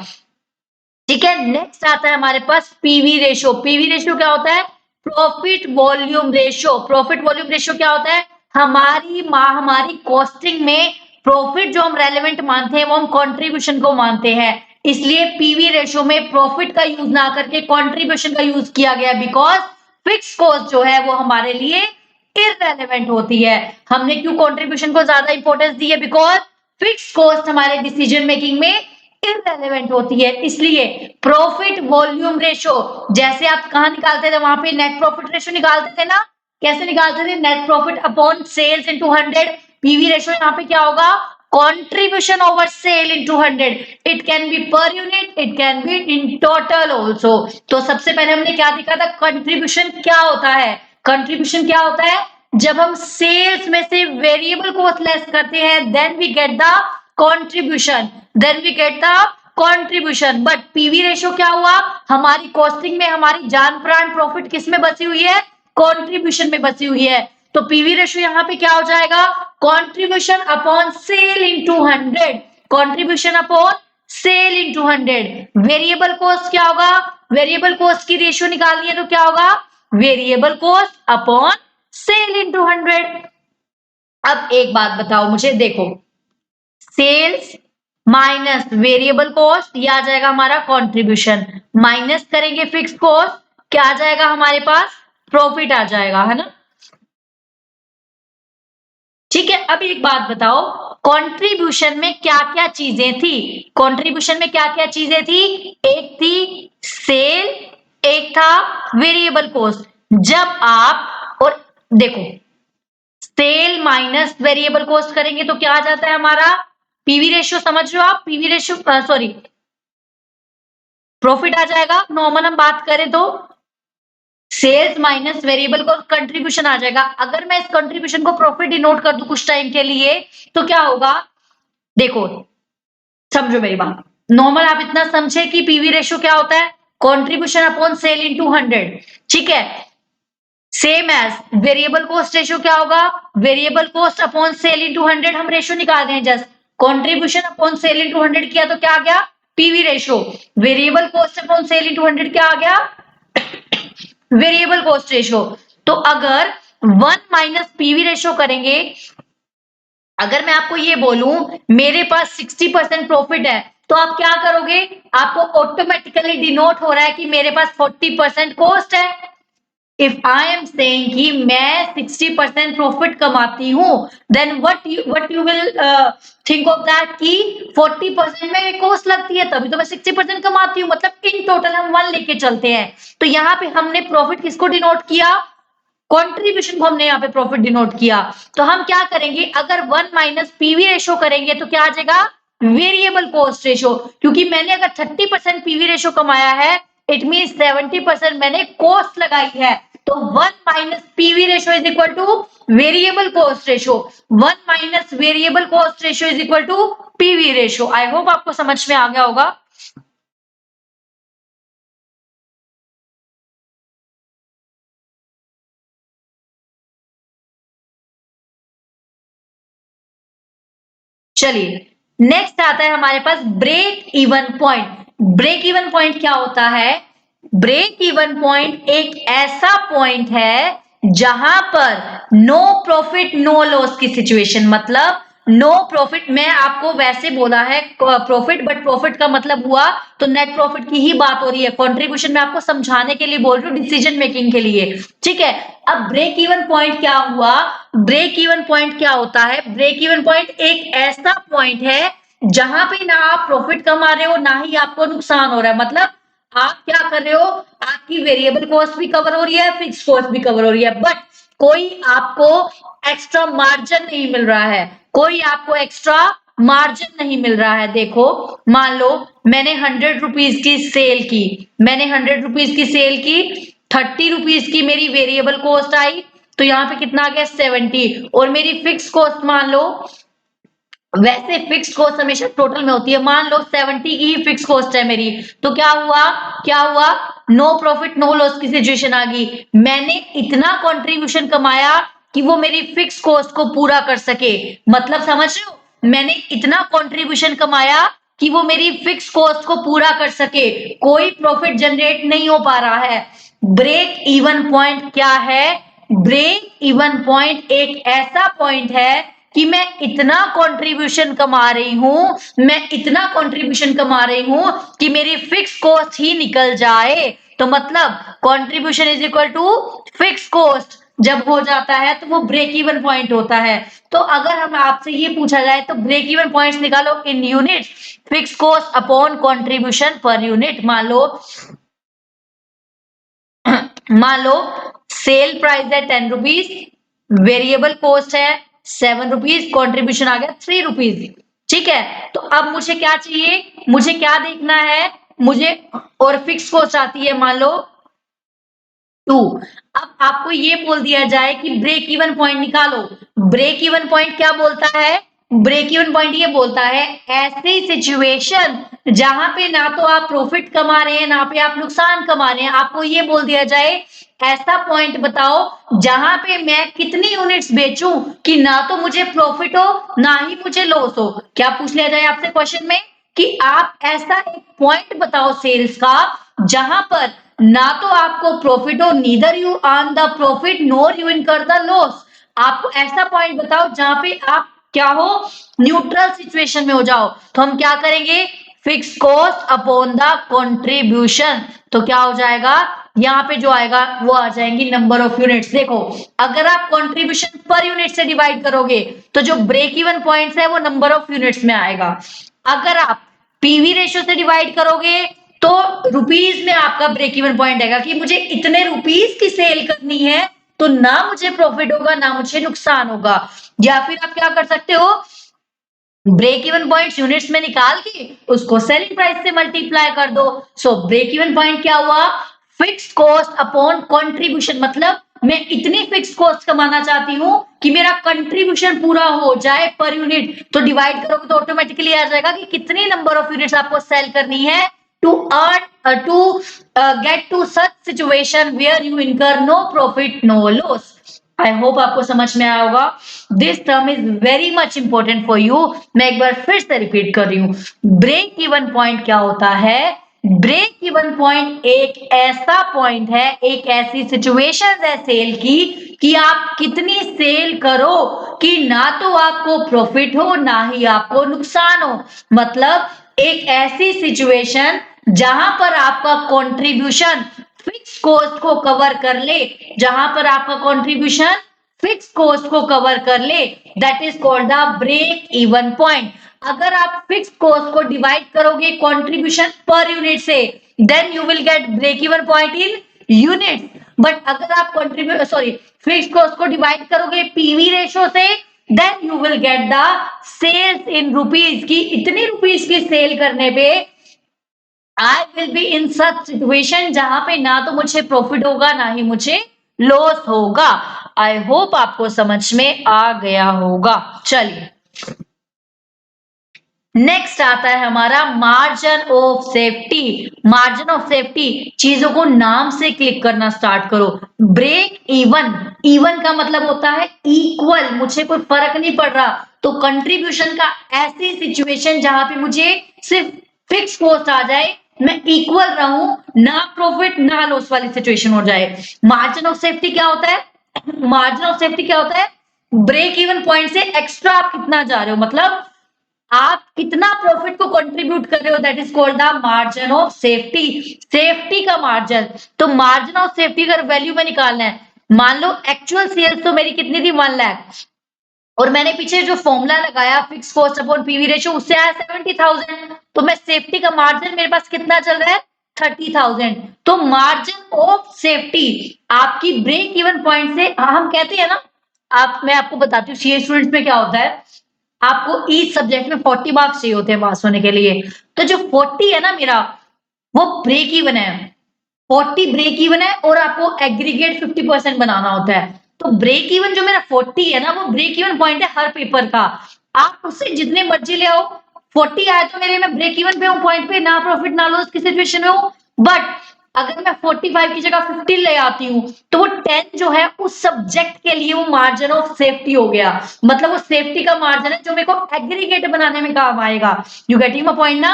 ठीक है, नेक्स्ट आता है हमारे पास पीवी रेशियो। पीवी रेशियो क्या होता है, profit volume ratio. Profit volume ratio क्या होता है, हमारी कॉस्टिंग में प्रॉफिट जो हम रेलेवेंट मानते हैं वो हम कंट्रीब्यूशन को मानते हैं, इसलिए पीवी रेशियो में प्रॉफिट का यूज ना करके कंट्रीब्यूशन का यूज किया गया, बिकॉज फिक्स कॉस्ट जो है वो हमारे लिए इररेलेवेंट होती है। हमने क्यों कंट्रीब्यूशन को ज्यादा इंपॉर्टेंस दी है, बिकॉज फिक्स कॉस्ट हमारे डिसीजन मेकिंग में इररेलेवेंट होती है। इसलिए प्रॉफिट वॉल्यूम रेशो, जैसे आप कहां निकालते थे, वहां पे नेट प्रॉफिट रेशो निकालते थे ना, कैसे निकालते थे, net profit upon sales into 100। PV ratio यहाँ पे क्या होगा, contribution over sale into 100, it can be per unit, it can be in total also। तो सबसे पहले हमने क्या देखा था, कंट्रीब्यूशन क्या होता है, कंट्रीब्यूशन क्या होता है, जब हम सेल्स में से वेरिएबल कॉस्ट लेस करते हैं then we get the contribution, then we get the contribution. But PV ratio क्या हुआ, हमारी कॉस्टिंग में हमारी जान प्राण प्रॉफिट किस में बची हुई है, कंट्रीब्यूशन में बची हुई है। तो पीवी रेशियो यहाँ पे क्या हो जाएगा, contribution upon sale into 100, contribution upon sale into 100। Variable cost क्या होगा, वेरिएबल कॉस्ट की रेशियो निकालनी है तो क्या होगा, variable cost upon sale into 100। अब एक बात बताओ मुझे, देखो सेल्स माइनस वेरिएबल कॉस्ट, ये आ जाएगा हमारा कंट्रीब्यूशन, माइनस करेंगे फिक्स कॉस्ट, क्या आ जाएगा हमारे पास, प्रॉफिट आ जाएगा, है ना। ठीक है, अब एक बात बताओ, कंट्रीब्यूशन में क्या क्या चीजें थी, कंट्रीब्यूशन में क्या क्या चीजें थी, एक थी सेल, एक था वेरिएबल कॉस्ट। जब आप और देखो सेल माइनस वेरिएबल कॉस्ट करेंगे तो क्या आ जाता है हमारा, पीवी रेशियो, समझ रहे हो आप, पीवी रेशियो सॉरी प्रॉफिट आ जाएगा। नॉर्मल हम बात करें तो सेल्स माइनस वेरिएबल को कंट्रीब्यूशन आ जाएगा। अगर मैं इस कंट्रीब्यूशन को प्रॉफिट डिनोट कर दूं कुछ टाइम के लिए तो क्या होगा, देखो समझो मेरी बात, नॉर्मल आप इतना समझे कि पीवी रेशियो क्या होता है, कंट्रीब्यूशन अपॉन सेल इनटू 100। ठीक है, same as variable cost ratio क्या होगा, variable cost upon sale into 100, हम रेशियो निकाल रहे हैं just, contribution upon sale into 100 किया तो क्या आ गया, PV ratio. Variable cost upon sale into 100 क्या आ गया, वेरिएबल कॉस्ट रेशियो। तो अगर 1 माइनस पीवी रेशियो करेंगे, अगर मैं आपको ये बोलूं मेरे पास 60% प्रॉफिट है तो आप क्या करोगे, आपको ऑटोमेटिकली डिनोट हो रहा है कि मेरे पास 40% कॉस्ट है। इफ आई एम सेइंग कि मैं 60% प्रॉफिट कमाती हूं, then what you will think of that कि 40% में कॉस्ट लगती है तभी तो मैं 60% कमाती हूँ, मतलब इन टोटल हम 1 लेके चलते हैं। तो यहाँ पे हमने प्रॉफिट किसको डिनोट किया, कंट्रीब्यूशन को हमने यहाँ पे प्रॉफिट डिनोट किया। तो हम क्या करेंगे, अगर 1 माइनस पीवी रेशियो करेंगे तो क्या आ जाएगा, वेरिएबल कॉस्ट रेशियो, क्योंकि मैंने अगर 30% पीवी रेशियो कमाया है इट मीन 70% मैंने कॉस्ट लगाई है। तो 1 minus PV ratio is equal to variable cost ratio, 1 minus variable cost ratio is equal to PV ratio. I hope आपको समझ में आ गया होगा। चलिए नेक्स्ट आता है हमारे पास break even point. Break even point क्या होता है? ब्रेक इवन पॉइंट एक ऐसा पॉइंट है जहां पर नो प्रॉफिट नो लॉस की सिचुएशन, मतलब नो प्रॉफिट, मैं आपको वैसे बोला है प्रॉफिट, बट प्रॉफिट का मतलब हुआ तो नेट प्रॉफिट की ही बात हो रही है। कंट्रीब्यूशन मैं आपको समझाने के लिए बोल रही हूँ, डिसीजन मेकिंग के लिए, ठीक है। अब ब्रेक इवन पॉइंट क्या हुआ? ब्रेक इवन पॉइंट क्या होता है? ब्रेक इवन पॉइंट एक ऐसा पॉइंट है जहां पे ना आप प्रॉफिट कमा रहे हो ना ही आपको नुकसान हो रहा है। मतलब आप क्या कर रहे हो, आपकी वेरिएबल कॉस्ट भी कवर हो रही है, फिक्स कॉस्ट भी कवर हो रही है, बट कोई आपको एक्स्ट्रा मार्जिन नहीं मिल रहा है, कोई आपको एक्स्ट्रा मार्जिन नहीं मिल रहा है। देखो मान लो मैंने 100 रुपीज की सेल की, मैंने 100 रुपीज की सेल की, 30 रुपीज की मेरी वेरिएबल कॉस्ट आई, तो यहाँ पे कितना आ गया 70, और मेरी फिक्स कॉस्ट मान लो, वैसे फिक्स कॉस्ट हमेशा टोटल में होती है, मान लो 70 की ही फिक्स कॉस्ट है मेरी, तो क्या हुआ, क्या हुआ, नो प्रॉफिट नो लॉस की सिचुएशन आ गई। मैंने इतना कंट्रीब्यूशन कमाया कि वो मेरी फिक्स कॉस्ट को पूरा कर सके। मतलब समझ रहे हो, मैंने इतना कंट्रीब्यूशन कमाया कि वो मेरी फिक्स कॉस्ट को पूरा कर सके, कोई प्रॉफिट जनरेट नहीं हो पा रहा है। ब्रेक इवन पॉइंट क्या है? ब्रेक इवन पॉइंट एक ऐसा पॉइंट है कि मैं इतना कंट्रीब्यूशन कमा रही हूं, मैं इतना कंट्रीब्यूशन कमा रही हूं कि मेरी फिक्स कॉस्ट ही निकल जाए। तो मतलब contribution is equal to fix cost जब हो जाता है तो वो ब्रेक इवन पॉइंट होता है। तो अगर हम आपसे ये पूछा जाए तो ब्रेक इवन पॉइंट्स निकालो in unit, fix cost upon contribution पर यूनिट। मान लो सेल प्राइस है 10 रुपीज, वेरिएबल कॉस्ट है 7 रुपीज, कॉन्ट्रीब्यूशन आ गया 3 रुपीज, ठीक है। तो अब मुझे क्या चाहिए, मुझे क्या देखना है, मुझे, और फिक्स कॉस्ट आती है मान लो 2। अब आपको ये बोल दिया जाए कि ब्रेक इवन पॉइंट निकालो, ब्रेक इवन पॉइंट क्या बोलता है? ब्रेक इवन पॉइंट ये बोलता है ऐसी सिचुएशन जहां पे ना तो आप प्रॉफिट कमा रहे हैं ना पे आप नुकसान कमा रहे हैं। आपको ये बोल दिया जाए ऐसा पॉइंट बताओ जहां पे मैं कितनी यूनिट्स बेचूं कि ना तो मुझे प्रॉफिट हो ना ही मुझे लॉस हो। क्या पूछ लिया जाए आपसे क्वेश्चन में कि आप ऐसा एक पॉइंट बताओ सेल्स का जहां पर ना तो आपको प्रॉफिट हो, neither you earn the profit NOR you इनकर द लॉस। आपको ऐसा पॉइंट बताओ जहां पे आप क्या हो, न्यूट्रल सिचुएशन में हो जाओ। तो हम क्या करेंगे, fix cost upon the contribution. तो क्या हो जाएगा, यहाँ पे जो आएगा वो आ जाएंगी नंबर ऑफ यूनिट्स। देखो अगर आप कंट्रीब्यूशन पर यूनिट से डिवाइड करोगे तो जो ब्रेक इवन पॉइंट्स है वो नंबर ऑफ यूनिट्स में आएगा। अगर आप पीवी रेशियो से डिवाइड करोगे तो रुपीज में आपका ब्रेक इवन पॉइंट आएगा कि मुझे इतने रुपीज की सेल करनी है, तो ना मुझे प्रॉफिट होगा ना मुझे नुकसान होगा। या फिर आप क्या कर सकते हो, ब्रेक इवन पॉइंट यूनिट्स में निकाल के उसको सेलिंग प्राइस से मल्टीप्लाई कर दो। सो ब्रेक इवन पॉइंट क्या हुआ, फिक्स्ड कॉस्ट अपॉन कंट्रीब्यूशन। मतलब मैं इतनी फिक्स कॉस्ट कमाना चाहती हूँ कि मेरा कंट्रीब्यूशन पूरा हो जाए पर यूनिट। तो डिवाइड करोगे तो ऑटोमेटिकली आ जाएगा कि कितनी नंबर ऑफ यूनिट्स आपको सेल करनी है to earn to get to such situation where you incur no profit no loss. I hope आपको समझ में आया होगा। This term is very much important for you. मैं एक बार फिर से रिपीट कर रही हूँ, ब्रेक इवन पॉइंट क्या होता है? ब्रेक इवन पॉइंट एक ऐसा पॉइंट है, एक ऐसी सिचुएशन है सेल की कि आप कितनी सेल करो कि ना तो आपको प्रॉफिट हो ना ही आपको नुकसान हो। मतलब एक ऐसी सिचुएशन जहां पर आपका कंट्रीब्यूशन फिक्स कॉस्ट को कवर कर ले, जहां पर आपका कंट्रीब्यूशन फिक्स कॉस्ट को कवर कर ले, that is called the break even point. अगर आप फिक्स कॉस्ट को डिवाइड करोगे कंट्रीब्यूशन पर यूनिट से, then you will get break even point in unit. But अगर आप कंट्रीब्यूट सॉरी फिक्स कॉस्ट को डिवाइड करोगे पीवी रेशो से, then you will get the sales in rupees की इतनी रुपीज की सेल करने पे I will be in such situation जहां पे ना तो मुझे प्रॉफिट होगा ना ही मुझे लॉस होगा। आई होप आपको समझ में आ गया होगा। चलिए नेक्स्ट आता है हमारा margin of safety. Margin of safety, चीजों को नाम से क्लिक करना स्टार्ट करो। ब्रेक इवन, इवन का मतलब होता है इक्वल, मुझे कोई फर्क नहीं पड़ रहा। तो कंट्रीब्यूशन का ऐसी सिचुएशन जहां पे मुझे सिर्फ फिक्स कॉस्ट आ जाए, मैं इक्वल रहूं, ना प्रॉफिट ना लॉस वाली सिचुएशन हो जाए। मार्जिन ऑफ सेफ्टी क्या होता है? मार्जिन ऑफ सेफ्टी क्या होता है? ब्रेक इवन पॉइंट से एक्स्ट्रा आप कितना जा रहे हो, मतलब आप कितना प्रॉफिट को कंट्रीब्यूट कर रहे हो, that is called the margin of safety. Safety का मार्जिन। तो मार्जिन ऑफ सेफ्टी अगर वैल्यू में निकालना है, मान लो एक्चुअल सेल्स तो मेरी कितनी थी 1 लाख, और मैंने पीछे जो फॉर्मूला लगाया fix cost upon PV ratio, उससे आया 70,000। तो मैं सेफ्टी का मार्जिन मेरे पास कितना चल रहा है? 30,000। तो मार्जिन ऑफ सेफ्टी आपकी ब्रेक इवन पॉइंट से, हम कहते हैं ना, आप मैं आपको बताती हूँ सीए स्टूडेंट्स में क्या होता है, आपको ईच सब्जेक्ट में 40 मार्क्स चाहिए होते हैं पास होने के लिए। तो जो 40 है ना मेरा, वो ब्रेक इवन है। 40 ब्रेक इवन है और आपको एग्रीगेट 50% बनाना होता है। तो ब्रेक इवन जो मेरा 40 है ना, वो ब्रेक इवन पॉइंट है हर पेपर का। आप उससे जितने मर्जी ले आओ, 40 आए तो मेरे में ब्रेक इवन पे हूँ, पॉइंट पे, ना प्रॉफिट ना लॉस की सिचुएशन में हूँ। बट अगर मैं 45 की जगह 50 ले आती हूँ, तो वो 10 जो है उस सब्जेक्ट के लिए वो मार्जिन ऑफ सेफ्टी हो गया। मतलब वो सेफ्टी का मार्जिन है जो मेरे को एग्रीगेट बनाने में काम आएगा। यू गेटिंग माय पॉइंट ना?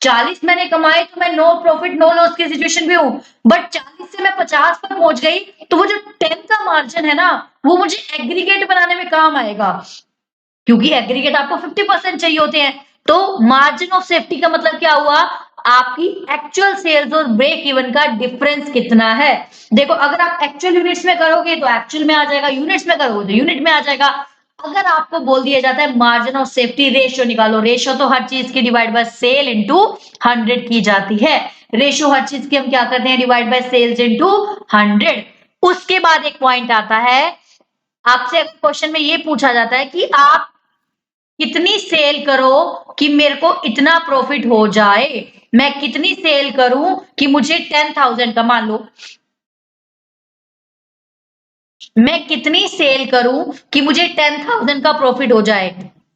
40 मैंने कमाए तो मैं नो प्रॉफिट नो लॉस की सिचुएशन में हूँ। बट 40 से मैं 50 पर पहुंच गई, तो वो जो 10 का मार्जिन है ना, वो मुझे एग्रीगेट बनाने में काम आएगा, क्योंकि एग्रीगेट आपको 50% चाहिए होते हैं। तो मार्जिन ऑफ सेफ्टी का मतलब क्या हुआ? आपकी एक्चुअल सेल्स और ब्रेक इवन का डिफरेंस कितना है। देखो अगर आप एक्चुअल यूनिट्स में करोगे तो एक्चुअल में आ जाएगा, यूनिट्स में करोगे तो यूनिट में आ जाएगा। अगर आपको बोल दिया जाता है मार्जिन ऑफ सेफ्टी रेशियो निकालो, रेशियो तो हर चीज की डिवाइड बाय सेल इनटू 100 की जाती है। रेशियो हर चीज की हम क्या करते हैं? Divide by sales into 100। उसके बाद एक पॉइंट आता है, आपसे क्वेश्चन में ये पूछा जाता है कि आप कितनी सेल करो कि मेरे को इतना प्रॉफिट हो जाए। मैं कितनी सेल करूं कि मुझे 10,000 का, मान लो मैं कितनी सेल करूं कि मुझे 10,000 का प्रॉफिट हो जाए।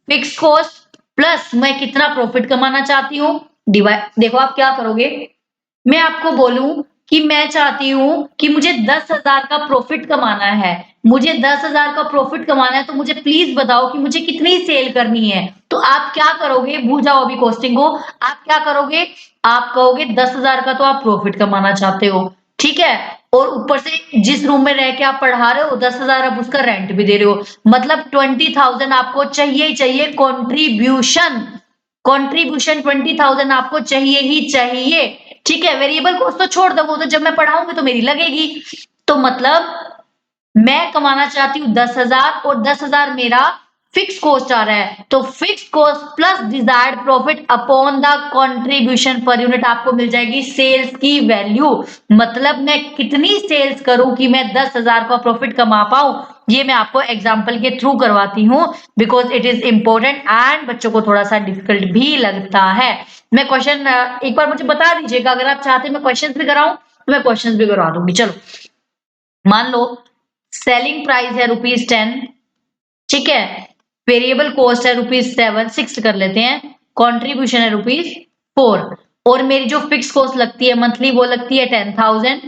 फिक्स कॉस्ट प्लस मैं कितना प्रॉफिट कमाना चाहती हूँ, डिवाइड। देखो आप क्या करोगे, मैं आपको बोलूं कि मैं चाहती हूं कि मुझे 10,000 का प्रॉफिट कमाना है, मुझे 10,000 का प्रॉफिट कमाना है, तो मुझे प्लीज बताओ कि मुझे कितनी सेल करनी है। तो आप क्या करोगे, भूल जाओ अभी कॉस्टिंग को। आप क्या करोगे? आप कहोगे 10,000 का तो आप प्रॉफिट कमाना चाहते हो, ठीक है, और ऊपर से जिस रूम में रह के आप पढ़ा रहे हो 10,000 आप उसका रेंट भी दे रहे हो, मतलब 20,000 आपको चाहिए ही चाहिए कॉन्ट्रीब्यूशन। कॉन्ट्रीब्यूशन 20,000 आपको चाहिए ही चाहिए, ठीक है। वेरिएबल कॉस्ट तो छोड़ दो, वो तो जब मैं पढ़ाऊंगी तो मेरी लगेगी। तो मतलब मैं कमाना चाहती हूँ 10,000 और 10,000 मेरा फिक्स कॉस्ट आ रहा है, तो fix cost plus desired profit upon the contribution पर यूनिट आपको मिल जाएगी सेल्स की वैल्यू। मतलब मैं कितनी सेल्स करूं कि मैं 10,000 का प्रॉफिट कमा पाऊं, ये मैं आपको एग्जांपल के थ्रू करवाती हूँ, because it is important and बच्चों को थोड़ा सा डिफिकल्ट भी लगता है। मैं क्वेश्चन एक बार मुझे बता दीजिएगा, अगर आप चाहते हैं मैं क्वेश्चन भी कराऊं तो मैं क्वेश्चन भी करवा दूंगी। चलो मान लो सेलिंग प्राइस है ₹10, ठीक है, वेरिएबल कॉस्ट है ₹7, 6 कर लेते हैं, कंट्रीब्यूशन है ₹4, और मेरी जो फिक्स कॉस्ट लगती है मंथली वो लगती है 10,000,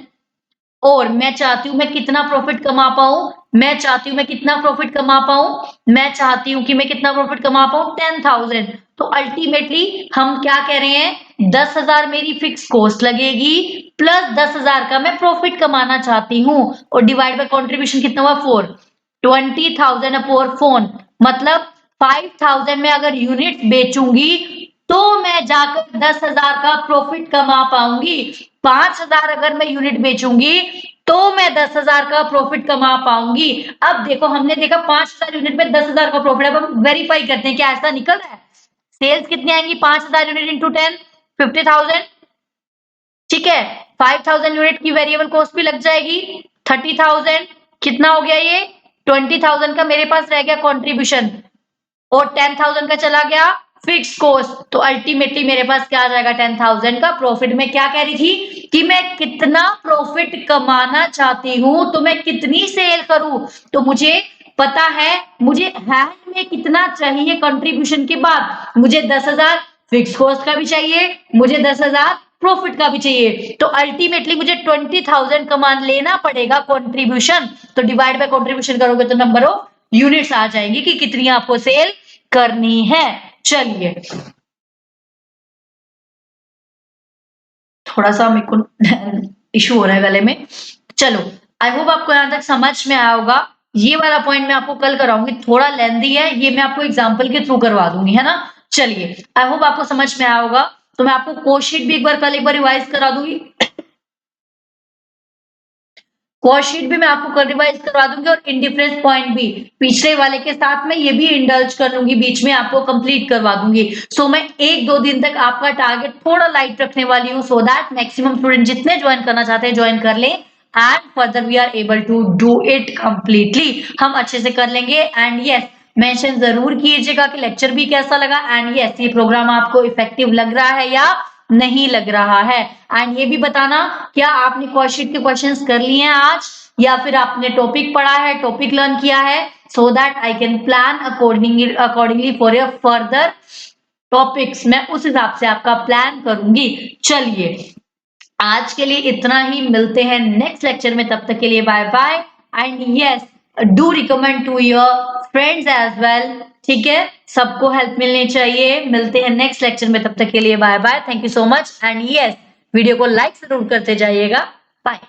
और मैं चाहती हूँ मैं कितना प्रॉफिट कमा पाऊं, मैं चाहती हूँ मैं कितना प्रॉफिट कमा पाऊं, मैं चाहती हूँ कि मैं कितना प्रॉफिट कमा पाऊं 10,000। तो अल्टीमेटली हम क्या कह रहे हैं, 10,000 मेरी फिक्स कॉस्ट लगेगी प्लस 10,000 का मैं प्रॉफिट कमाना चाहती हूँ, और डिवाइड बाय कंट्रीब्यूशन कितना हुआ 4, 20,000 अपॉन 4, मतलब 5,000 में अगर यूनिट बेचूंगी तो मैं जाकर 10,000 का प्रॉफिट कमा पाऊंगी। 5,000 अगर मैं यूनिट बेचूंगी तो मैं 10,000 का प्रॉफिट कमा पाऊंगी। अब देखो हमने देखा 5,000 यूनिट में 10,000 का प्रॉफिट, अब हम वेरीफाई करते हैं क्या ऐसा निकल रहा है। सेल्स कितनी आएंगी, 5,000 यूनिट इंटू 10, 50,000, ठीक है। 5,000 यूनिट की वेरिएबल कॉस्ट भी लग जाएगी 30,000, कितना हो गया ये, 20,000 का मेरे पास रह गया कंट्रीब्यूशन, और 10,000 का चला गया फिक्स कॉस्ट, तो अल्टीमेटली मेरे पास क्या आ जाएगा 10,000 का प्रॉफिट। मैं क्या कह रही थी कि मैं कितना प्रॉफिट कमाना चाहती हूँ, तो मैं कितनी सेल करूं, तो मुझे पता है मुझे हैंड में कितना चाहिए कंट्रीब्यूशन के बाद, मुझे 10,000 फिक्स कॉस्ट का भी चाहिए, मुझे 10,000 प्रॉफिट का भी चाहिए, तो अल्टीमेटली मुझे 20,000 कमान लेना पड़ेगा कंट्रीब्यूशन। तो डिवाइड बाय कंट्रीब्यूशन करोगे तो नंबर ऑफ यूनिट्स आ जाएंगी कि कितनी आपको सेल करनी है। चलिए, थोड़ा सा मेरे को इशू हो रहा है गले में। चलो, आई होप आपको यहाँ तक समझ में आया होगा। ये वाला पॉइंट मैं आपको कल कराऊंगी, थोड़ा लेंदी है, ये मैं आपको एग्जांपल के थ्रू करवा दूंगी, है ना। चलिए, आई होप आपको समझ में आया होगा। तो मैं आपको कोस्ट शीट भी एक बार रिवाइज करा दूंगी। कॉस्ट शीट भी मैं आपको कल रिवाइज करवा दूंगी और इंडिफरेंस पॉइंट भी पिछले वाले के साथ में ये भी इंडल्ज कर लूंगी, बीच में आपको कंप्लीट करवा दूंगी। सो मैं 1-2 दिन तक आपका टारगेट थोड़ा लाइट रखने वाली हूँ, सो दैट मैक्सिमम स्टूडेंट जितने ज्वाइन करना चाहते हैं ज्वाइन कर लें, and further we are able to do it completely, हम अच्छे से कर लेंगे। एंड यस, मेंशन जरूर कीजिएगा कि लेक्चर भी कैसा लगा, एंड यस ये प्रोग्राम आपको इफेक्टिव लग रहा है या नहीं लग रहा है। एंड ये भी बताना क्या आपने कॉस्ट शीट के क्वेश्चंस कर लिए हैं आज, या फिर आपने टॉपिक पढ़ा है, टॉपिक लर्न किया है, so that I can plan accordingly for your further topics. मैं उस हिसाब से आपका प्लान करूंगी। चलिए, आज के लिए इतना ही, मिलते हैं नेक्स्ट लेक्चर में, तब तक के लिए bye bye. And yes, do recommend to your friends as well, ठीक है, सबको हेल्प मिलनी चाहिए। मिलते हैं नेक्स्ट लेक्चर में, तब तक के लिए bye bye, thank you so much. And yes, video को लाइक जरूर करते जाइएगा। बाय।